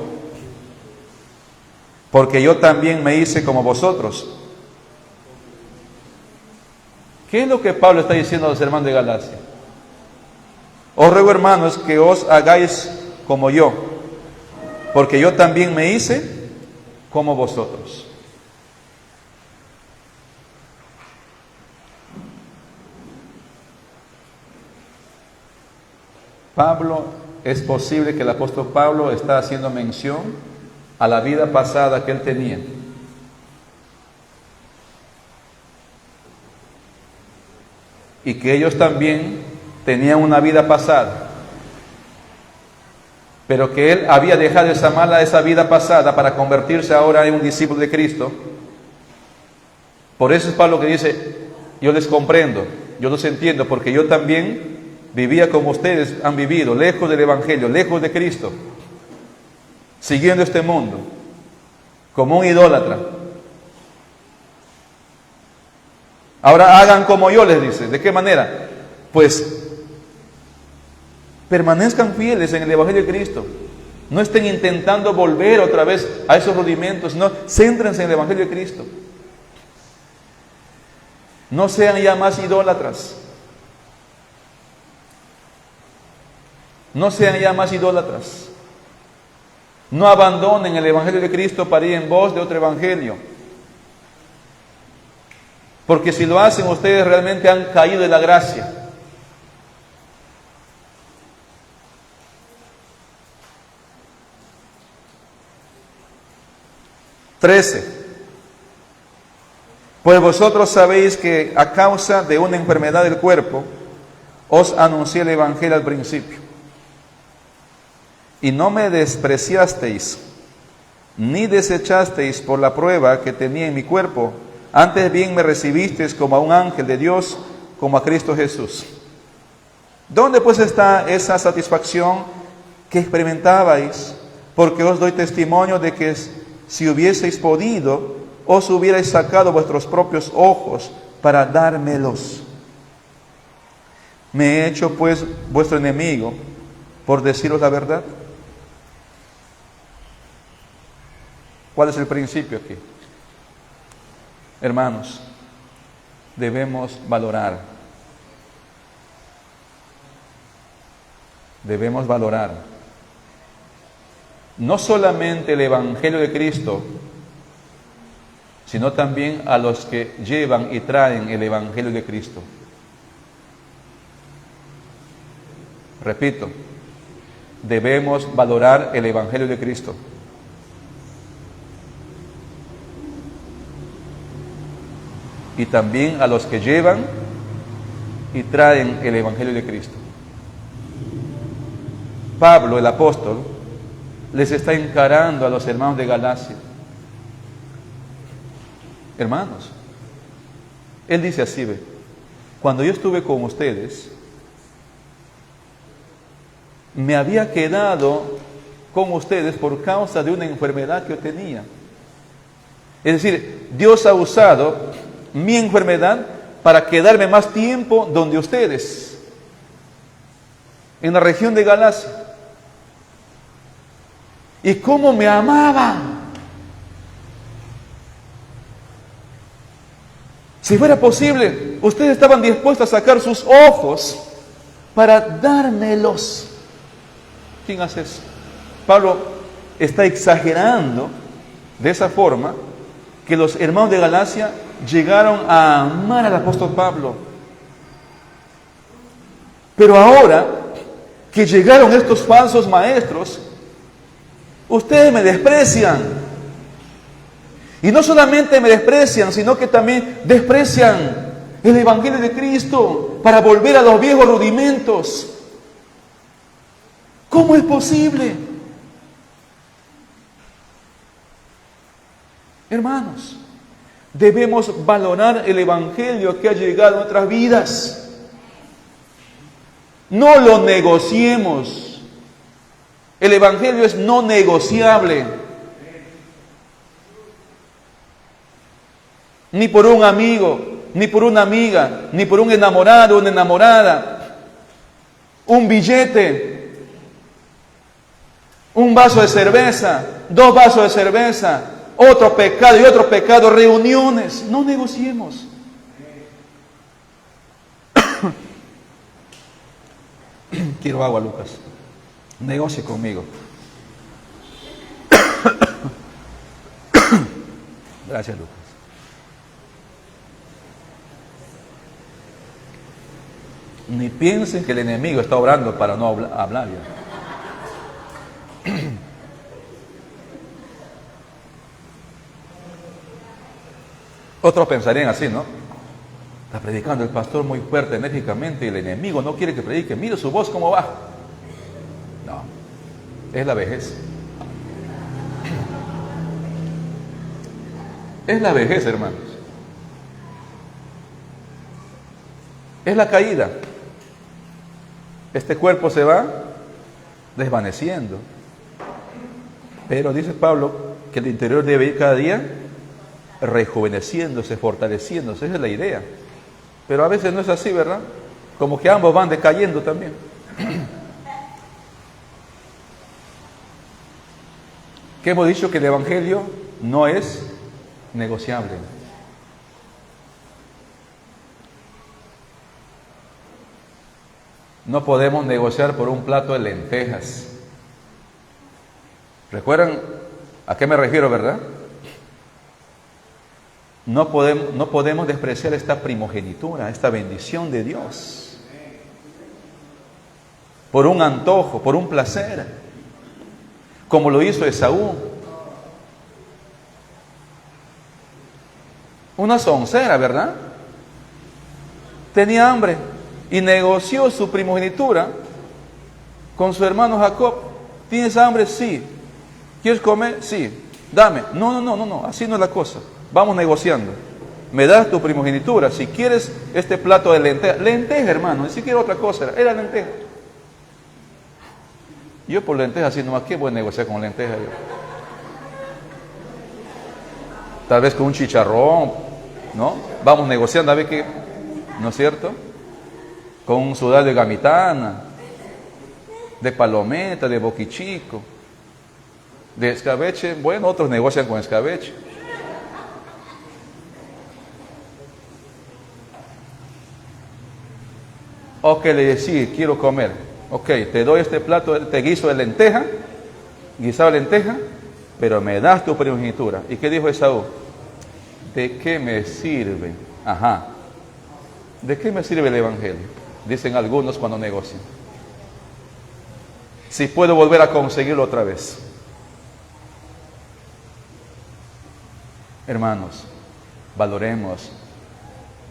porque yo también me hice como vosotros. ¿Qué es lo que Pablo está diciendo a los hermanos de Galacia? Os ruego, hermanos, que os hagáis como yo, porque yo también me hice como vosotros. Pablo, es posible que el apóstol Pablo está haciendo mención a la vida pasada que él tenía. Y que ellos también tenían una vida pasada. Pero que él había dejado esa vida pasada para convertirse ahora en un discípulo de Cristo. Por eso es Pablo que dice, yo les comprendo, yo los entiendo, porque yo también vivía como ustedes han vivido, lejos del Evangelio, lejos de Cristo, siguiendo este mundo, como un idólatra. Ahora hagan como yo, les dice. ¿De qué manera? Pues permanezcan fieles en el Evangelio de Cristo. No estén intentando volver otra vez a esos rudimentos, no, céntrense en el Evangelio de Cristo. No sean ya más idólatras. No sean ya más idólatras. No abandonen el Evangelio de Cristo para ir en voz de otro Evangelio. Porque si lo hacen, ustedes realmente han caído de la gracia. Pues vosotros sabéis que a causa de una enfermedad del cuerpo, os anuncié el Evangelio al principio. Y no me despreciasteis, ni desechasteis por la prueba que tenía en mi cuerpo. Antes bien me recibisteis como a un ángel de Dios, como a Cristo Jesús. ¿Dónde pues está esa satisfacción que experimentabais? Porque os doy testimonio de que si hubieseis podido, os hubierais sacado vuestros propios ojos para dármelos. ¿Me he hecho pues vuestro enemigo por deciros la verdad? ¿Cuál es el principio aquí? Hermanos, debemos valorar. Debemos valorar no solamente el Evangelio de Cristo, sino también a los que llevan y traen el Evangelio de Cristo. Repito, debemos valorar el Evangelio de Cristo. Y también a los que llevan y traen el Evangelio de Cristo. Pablo, el apóstol, les está encarando a los hermanos de Galacia. Hermanos, él dice así, ve, cuando yo estuve con ustedes, me había quedado con ustedes por causa de una enfermedad que yo tenía. Es decir, Dios ha usado mi enfermedad para quedarme más tiempo donde ustedes, en la región de Galacia. Y cómo me amaban. Si fuera posible, ustedes estaban dispuestos a sacar sus ojos para dármelos. ¿Quién hace eso? Pablo está exagerando de esa forma que los hermanos de Galacia llegaron a amar al apóstol Pablo. Pero ahora que llegaron estos falsos maestros, ustedes me desprecian. Y no solamente me desprecian, sino que también desprecian el Evangelio de Cristo para volver a los viejos rudimentos. ¿Cómo es posible? Hermanos, debemos valorar el Evangelio que ha llegado a nuestras vidas. No lo negociemos. El Evangelio es no negociable. Ni por un amigo, ni por una amiga, ni por un enamorado o una enamorada. Un billete, un vaso de cerveza, 2 vasos de cerveza, otro pecado y otro pecado, reuniones. No negociemos. Quiero agua, Lucas. Negocie conmigo. Gracias, Lucas. Ni piensen que el enemigo está obrando para no hablar ya. Otros pensarían así, ¿no? Está predicando el pastor muy fuerte, enérgicamente, y el enemigo no quiere que predique. Mire su voz cómo va. No, es la vejez. Es la vejez, hermanos. Es la caída. Este cuerpo se va desvaneciendo. Pero dice Pablo que el interior debe ir cada día rejuveneciéndose, fortaleciéndose. Esa es la idea. Pero a veces no es así, ¿verdad? Como que ambos van decayendo también. Que hemos dicho que el Evangelio no es negociable. No podemos negociar por un plato de lentejas. ¿Recuerdan a qué me refiero, verdad? No podemos despreciar esta primogenitura, esta bendición de Dios. Por un antojo, por un placer. Como lo hizo Esaú. Una soncera, ¿verdad? Tenía hambre y negoció su primogenitura con su hermano Jacob. ¿Tienes hambre? Sí. ¿Quieres comer? Sí. Dame. No, así no es la cosa. Vamos negociando. Me das tu primogenitura. Si quieres este plato de lenteja, hermano, ni siquiera otra cosa, era lenteja. Yo por lenteja así nomás, ¿qué voy a negociar con lenteja yo? Tal vez con un chicharrón, ¿no? Vamos negociando a ver qué, ¿no es cierto? Con un sudal de gamitana, de palometa, de boquichico, de escabeche. Bueno, otros negocian con escabeche. Ok, le decía, quiero comer. Ok, te doy este plato, este guiso de lenteja, guisado de lenteja, pero me das tu primogenitura. ¿Y qué dijo Esaú? ¿De qué me sirve? Ajá. ¿De qué me sirve el Evangelio? Dicen algunos cuando negocian. Si puedo volver a conseguirlo otra vez. Hermanos, valoremos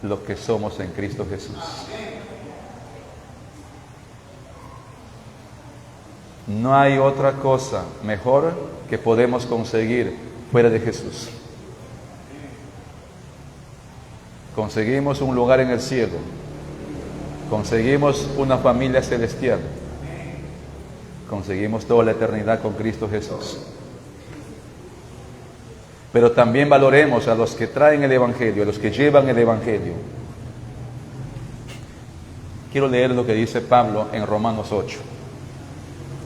lo que somos en Cristo Jesús. No hay otra cosa mejor que podemos conseguir fuera de Jesús. Conseguimos un lugar en el cielo. Conseguimos una familia celestial. conseguimos toda la eternidad con Cristo Jesús. Pero también valoremos a los que traen el Evangelio, a los que llevan el Evangelio. Quiero leer lo que dice Pablo en Romanos 8.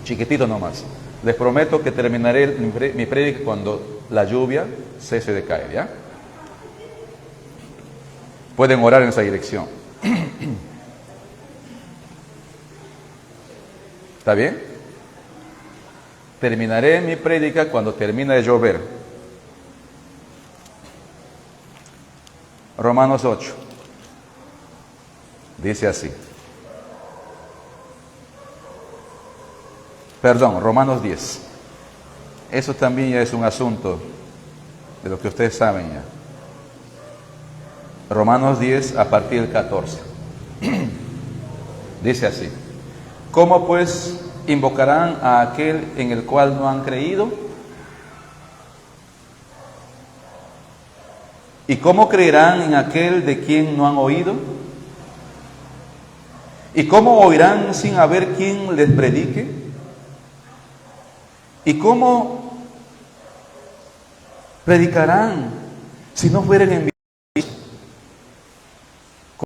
Chiquitito nomás. Les prometo que terminaré mi prédica cuando la lluvia cese de caer, ¿ya? Pueden orar en esa dirección. ¿Está bien? Terminaré mi prédica cuando termine de llover. Romanos 8. Dice así. Perdón, Romanos 10. Eso también ya es un asunto de lo que ustedes saben ya. Romanos 10 a partir del 14. Dice así. ¿Cómo pues invocarán a aquel en el cual no han creído? ¿Y cómo creerán en aquel de quien no han oído? ¿Y cómo oirán sin haber quien les predique? ¿Y cómo predicarán si no fueren enviados?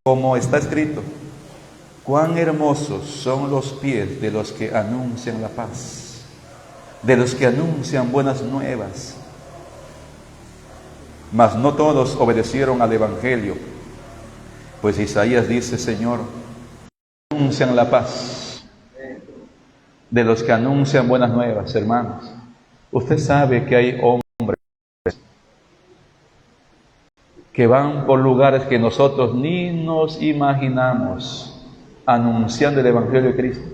Como está escrito, cuán hermosos son los pies de los que anuncian la paz, de los que anuncian buenas nuevas. Mas no todos obedecieron al Evangelio, pues Isaías dice, Señor, anuncian la paz, de los que anuncian buenas nuevas, hermanos. Usted sabe que hay hombres que van por lugares que nosotros ni nos imaginamos, anunciando el Evangelio de Cristo,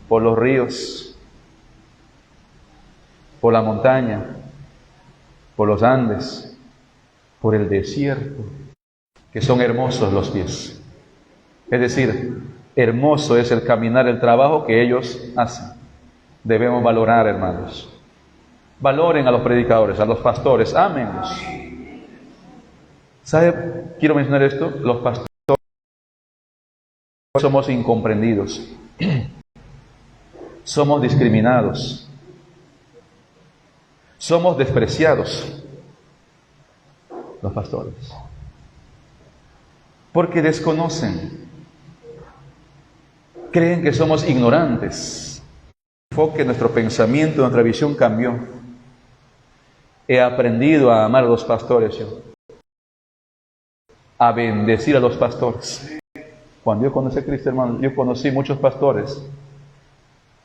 por los ríos, por la montaña, por los Andes, por el desierto, que son hermosos los pies. Es decir, hermoso es el caminar, el trabajo que ellos hacen. Debemos valorar, hermanos. Valoren a los predicadores, a los pastores, ámenlos. ¿Sabe? Quiero mencionar esto. Los pastores somos incomprendidos. Somos discriminados. Somos despreciados. Los pastores. Porque desconocen. Creen que somos ignorantes. Enfoque, nuestro pensamiento, nuestra visión cambió. He aprendido a amar a los pastores yo. A bendecir a los pastores. Cuando yo conocí a Cristo, hermano, yo conocí muchos pastores.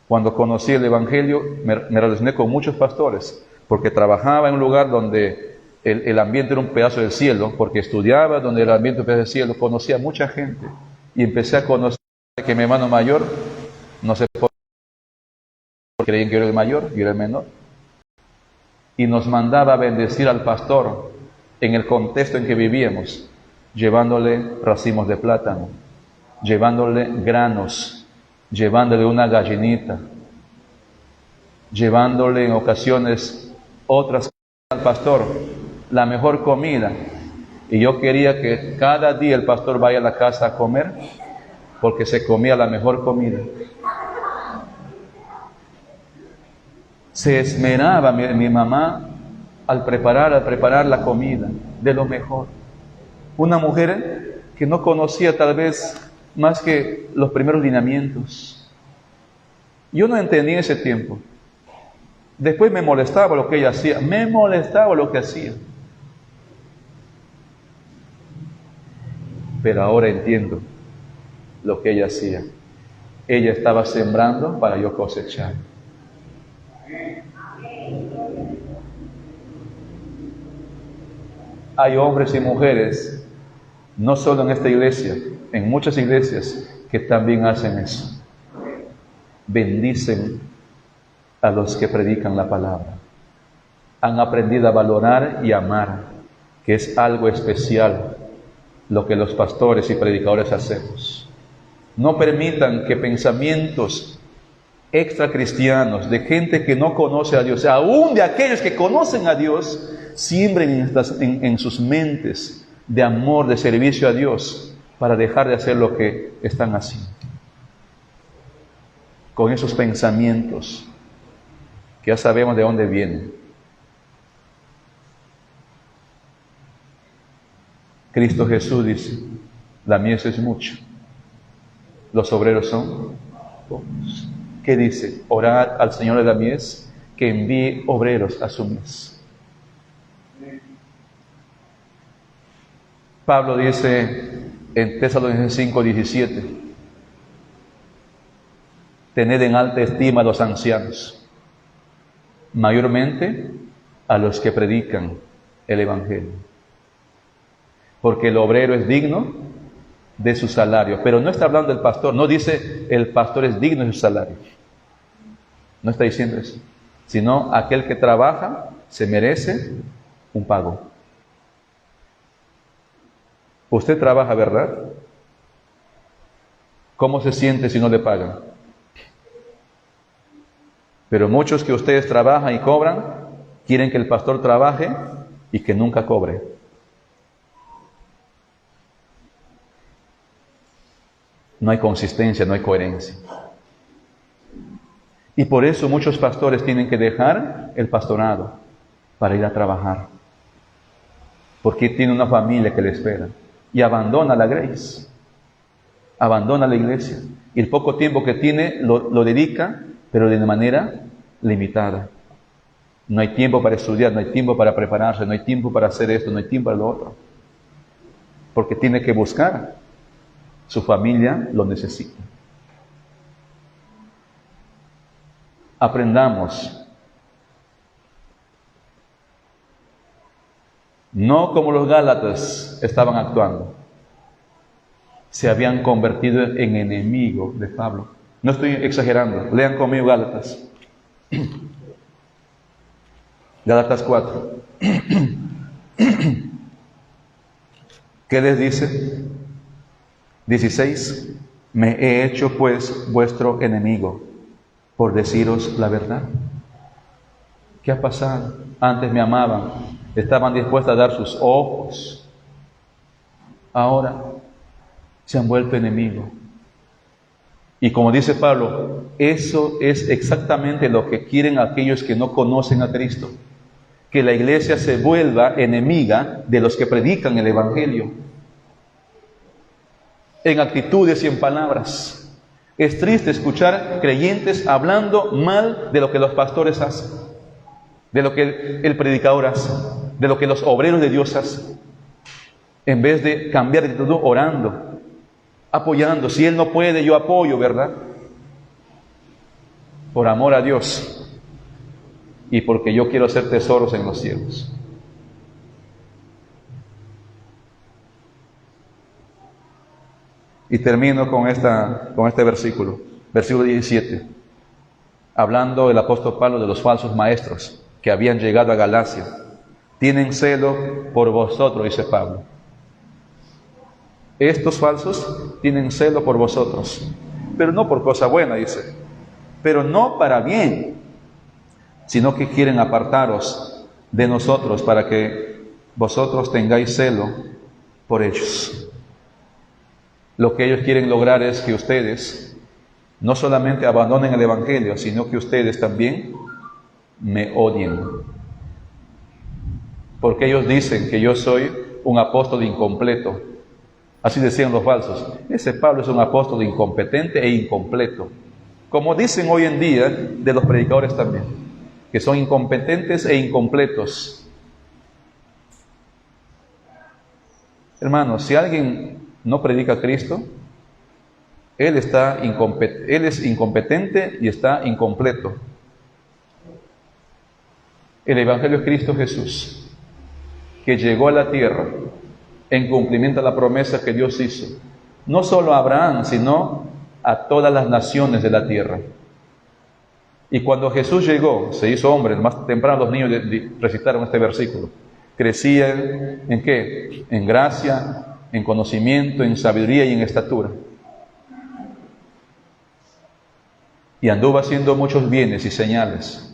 Cuando conocí el Evangelio, me relacioné con muchos pastores, porque trabajaba en un lugar donde el ambiente era un pedazo del cielo, porque estudiaba donde el ambiente era un pedazo del cielo, conocía a mucha gente, y empecé a conocer que mi hermano mayor, no sé por qué, creían que yo era el mayor, yo era el menor, y nos mandaba a bendecir al pastor en el contexto en que vivíamos, llevándole racimos de plátano, llevándole granos, llevándole una gallinita, llevándole en ocasiones otras cosas al pastor, la mejor comida. Y yo quería que cada día el pastor vaya a la casa a comer, porque se comía la mejor comida. Se esmeraba mi mamá al preparar la comida de lo mejor. Una mujer que no conocía tal vez más que los primeros lineamientos. Yo no entendí en ese tiempo. Después me molestaba lo que ella hacía. Me molestaba lo que hacía. Pero ahora entiendo lo que ella hacía. Ella estaba sembrando para yo cosechar. Hay hombres y mujeres, no solo en esta iglesia, en muchas iglesias, que también hacen eso. Bendicen a los que predican la palabra. Han aprendido a valorar y amar, que es algo especial lo que los pastores y predicadores hacemos. No permitan que pensamientos extracristianos, de gente que no conoce a Dios, aún de aquellos que conocen a Dios, siembren en sus mentes de amor, de servicio a Dios, para dejar de hacer lo que están haciendo. con esos pensamientos que ya sabemos de dónde vienen. Cristo Jesús dice, la mies es mucha, los obreros son pocos. ¿Qué dice? Orad al Señor de la mies que envíe obreros a su mies. Pablo dice en Tesalonicenses 5:17, tened en alta estima a los ancianos, mayormente a los que predican el Evangelio, porque el obrero es digno de su salario. Pero no está hablando del pastor, no dice el pastor es digno de su salario, no está diciendo eso, sino aquel que trabaja se merece un pago. Usted trabaja, ¿verdad? ¿Cómo se siente si no le pagan? Pero muchos que ustedes trabajan y cobran, quieren que el pastor trabaje y que nunca cobre. No hay consistencia, no hay coherencia. Y por eso muchos pastores tienen que dejar el pastorado para ir a trabajar, porque tiene una familia que le espera, y abandona la grace, abandona la iglesia, y el poco tiempo que tiene lo dedica, pero de manera limitada. No hay tiempo para estudiar, no hay tiempo para prepararse, no hay tiempo para hacer esto, no hay tiempo para lo otro, porque tiene que buscar. Su familia lo necesita. Aprendamos, no como los Gálatas estaban actuando, se habían convertido en enemigos de Pablo. No estoy exagerando, lean conmigo Gálatas. Gálatas 4. ¿Qué les dice? 16. Me he hecho pues vuestro enemigo por deciros la verdad. ¿Qué ha pasado? Antes me amaban, estaban dispuestos a dar sus ojos. Ahora se han vuelto enemigos. Y como dice Pablo, eso es exactamente lo que quieren aquellos que no conocen a Cristo. Que la iglesia se vuelva enemiga de los que predican el Evangelio. En actitudes y en palabras. Es triste escuchar creyentes hablando mal de lo que los pastores hacen, de lo que el predicador hace, de lo que los obreros de Dios hacen. En vez de cambiar de todo, orando, apoyando. Si él no puede, yo apoyo, ¿verdad? Por amor a Dios y porque yo quiero hacer tesoros en los cielos. Y termino con este versículo, versículo 17, hablando el apóstol Pablo de los falsos maestros que habían llegado a Galacia. Tienen celo por vosotros, dice Pablo. Estos falsos tienen celo por vosotros, pero no por cosa buena, dice, pero no para bien, sino que quieren apartaros de nosotros para que vosotros tengáis celo por ellos. Lo que ellos quieren lograr es que ustedes no solamente abandonen el Evangelio, sino que ustedes también me odien. Porque ellos dicen que yo soy un apóstol incompleto. Así decían los falsos. Ese Pablo es un apóstol incompetente e incompleto. Como dicen hoy en día de los predicadores también, que son incompetentes e incompletos. Hermanos, si alguien no predica a Cristo, él es incompetente y está incompleto. El Evangelio es Cristo Jesús, que llegó a la tierra en cumplimiento a la promesa que Dios hizo, no solo a Abraham, sino a todas las naciones de la tierra. Y cuando Jesús llegó, se hizo hombre. Más temprano los niños recitaron este versículo. Crecían ¿en qué? En gracia, en conocimiento, en sabiduría y en estatura. Y anduvo haciendo muchos bienes y señales.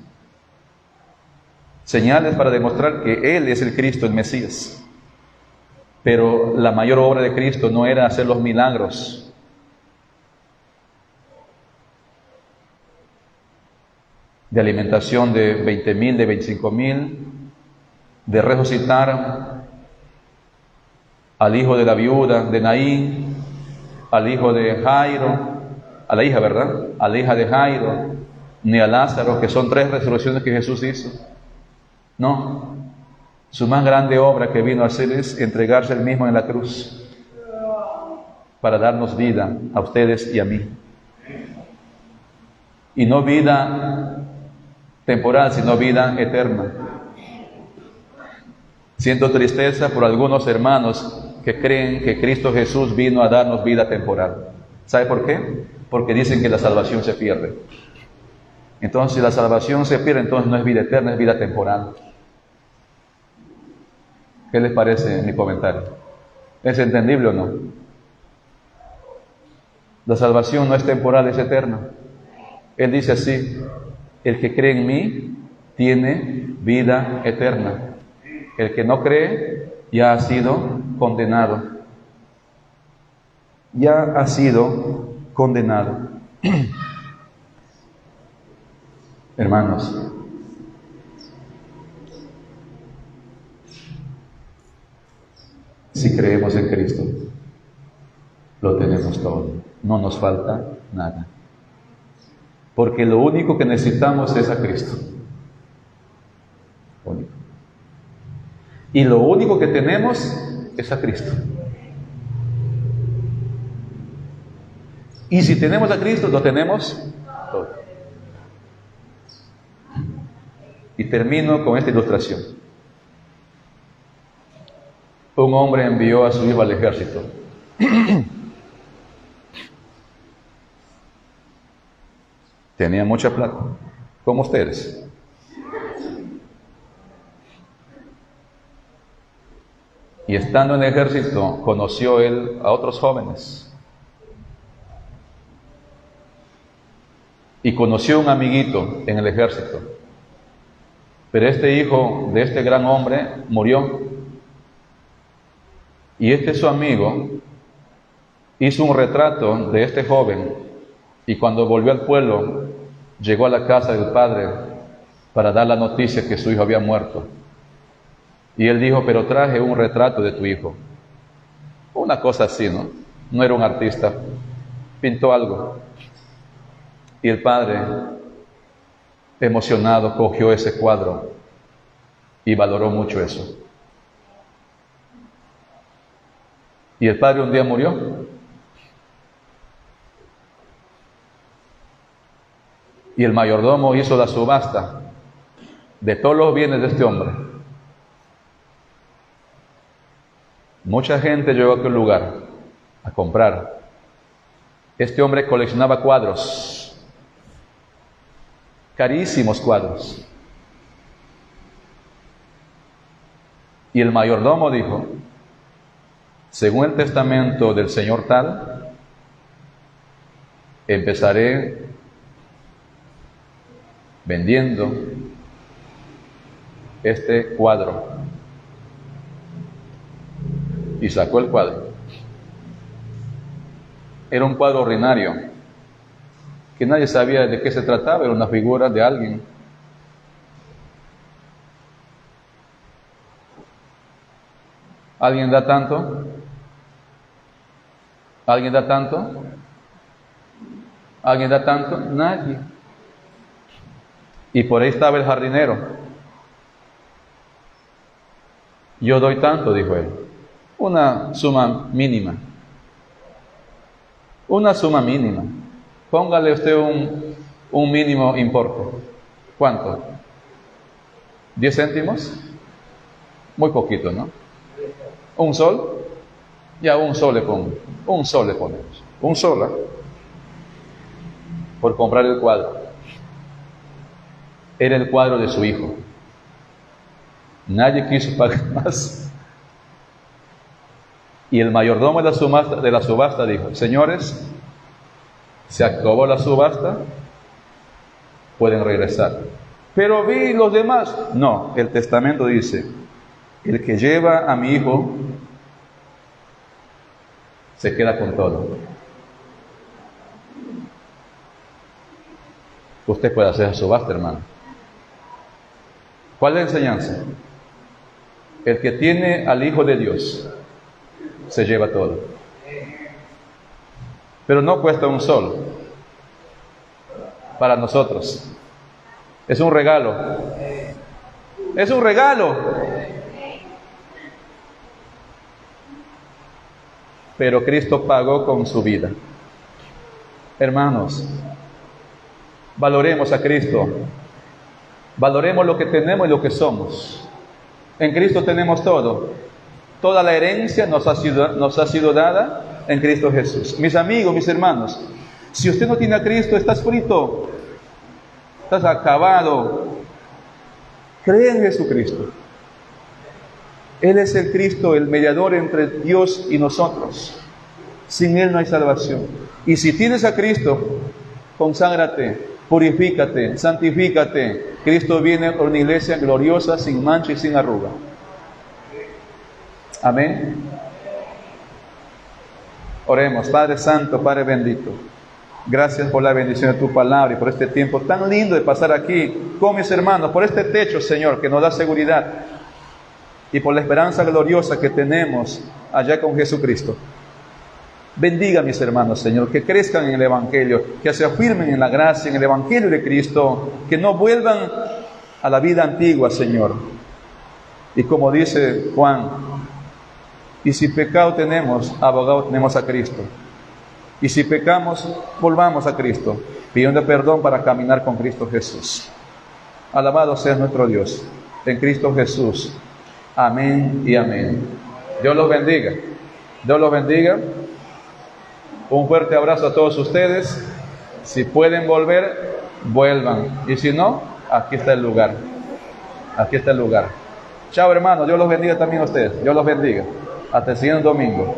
Señales para demostrar que Él es el Cristo, el Mesías. Pero la mayor obra de Cristo no era hacer los milagros. de alimentación de 20,000, de 25,000, de resucitar al hijo de la viuda de Naín, al hijo de Jairo, a la hija, ¿verdad? A la hija de Jairo, ni a Lázaro, que son 3 resurrecciones que Jesús hizo. No, su más grande obra que vino a hacer es entregarse él mismo en la cruz para darnos vida a ustedes y a mí. Y no vida temporal, sino vida eterna. Siento tristeza por algunos hermanos que creen que Cristo Jesús vino a darnos vida temporal. ¿Sabe por qué? Porque dicen que la salvación se pierde. Entonces, si la salvación se pierde, entonces no es vida eterna, es vida temporal. ¿Qué les parece mi comentario? ¿Es entendible o no? La salvación no es temporal, es eterna. Él dice así: el que cree en mí tiene vida eterna. El que no cree ya ha sido condenado. Ya ha sido condenado. Hermanos, si creemos en Cristo, lo tenemos todo. No nos falta nada. Porque lo único que necesitamos es a Cristo. Único. Y lo único que tenemos es a Cristo. Y si tenemos a Cristo, lo tenemos todo. Y termino con esta ilustración. Un hombre envió a su hijo al ejército. Tenía mucha plata, como ustedes. Y estando en el ejército, conoció él a otros jóvenes. Y conoció un amiguito en el ejército. Pero este hijo de este gran hombre murió. Y este su amigo hizo un retrato de este joven. Y cuando volvió al pueblo, llegó a la casa del padre para dar la noticia que su hijo había muerto. Y él dijo: pero traje un retrato de tu hijo. Una cosa así, ¿no? No era un artista. Pintó algo. Y el padre, emocionado, cogió ese cuadro y valoró mucho eso. Y el padre un día murió. Y el mayordomo hizo la subasta de todos los bienes de este hombre. Mucha gente llegó a aquel lugar a comprar. Este hombre coleccionaba cuadros, carísimos cuadros. Y el mayordomo dijo: según el testamento del señor tal, empezaré vendiendo este cuadro. Y sacó el cuadro. Era un cuadro ordinario, que nadie sabía de qué se trataba. Era una figura de alguien. ¿Alguien da tanto? ¿Alguien da tanto? ¿Alguien da tanto? Nadie. Y por ahí estaba el jardinero. Yo doy tanto, dijo él. Una suma mínima. Una suma mínima. Póngale usted un mínimo importe. ¿Cuánto? ¿10 céntimos? Muy poquito, ¿no? ¿Un sol? Ya un sol le pongo. Un sol le ponemos. Un sol, ¿eh? Por comprar el cuadro. Era el cuadro de su hijo. Nadie quiso pagar más. Y el mayordomo de la subasta dijo: señores, se acabó la subasta, pueden regresar. Pero vi los demás. No, el testamento dice: el que lleva a mi hijo se queda con todo. usted puede hacer subasta, hermano. ¿Cuál es la enseñanza? El que tiene al Hijo de Dios se lleva todo. Pero no cuesta un sol para nosotros. Es un regalo. Es un regalo. Pero Cristo pagó con su vida. Hermanos, valoremos a Cristo. Valoremos lo que tenemos y lo que somos. En Cristo tenemos todo. Toda la herencia nos ha sido dada en Cristo Jesús. Mis amigos, mis hermanos, si usted no tiene a Cristo, estás frito. Estás acabado. Cree en Jesucristo. Él es el Cristo, el mediador entre Dios y nosotros. Sin Él no hay salvación. Y si tienes a Cristo, conságrate, purifícate, santifícate. Cristo viene por una iglesia gloriosa, sin mancha y sin arruga. Amén. Oremos. Padre Santo, Padre bendito, gracias por la bendición de tu palabra y por este tiempo tan lindo de pasar aquí con mis hermanos, por este techo, Señor, que nos da seguridad, y por la esperanza gloriosa que tenemos allá con Jesucristo. Bendiga a mis hermanos, Señor, que crezcan en el Evangelio, que se afirmen en la gracia, en el Evangelio de Cristo, que no vuelvan a la vida antigua, Señor. Y como dice Juan, y si pecado tenemos, abogado tenemos a Cristo. Y si pecamos, volvamos a Cristo, pidiendo perdón para caminar con Cristo Jesús. Alabado sea nuestro Dios, en Cristo Jesús. Amén y amén. Dios los bendiga. Dios los bendiga. Un fuerte abrazo a todos ustedes. Si pueden volver, vuelvan. Y si no, aquí está el lugar. Aquí está el lugar. Chao, hermanos. Dios los bendiga también a ustedes. Dios los bendiga. Hasta el siguiente domingo.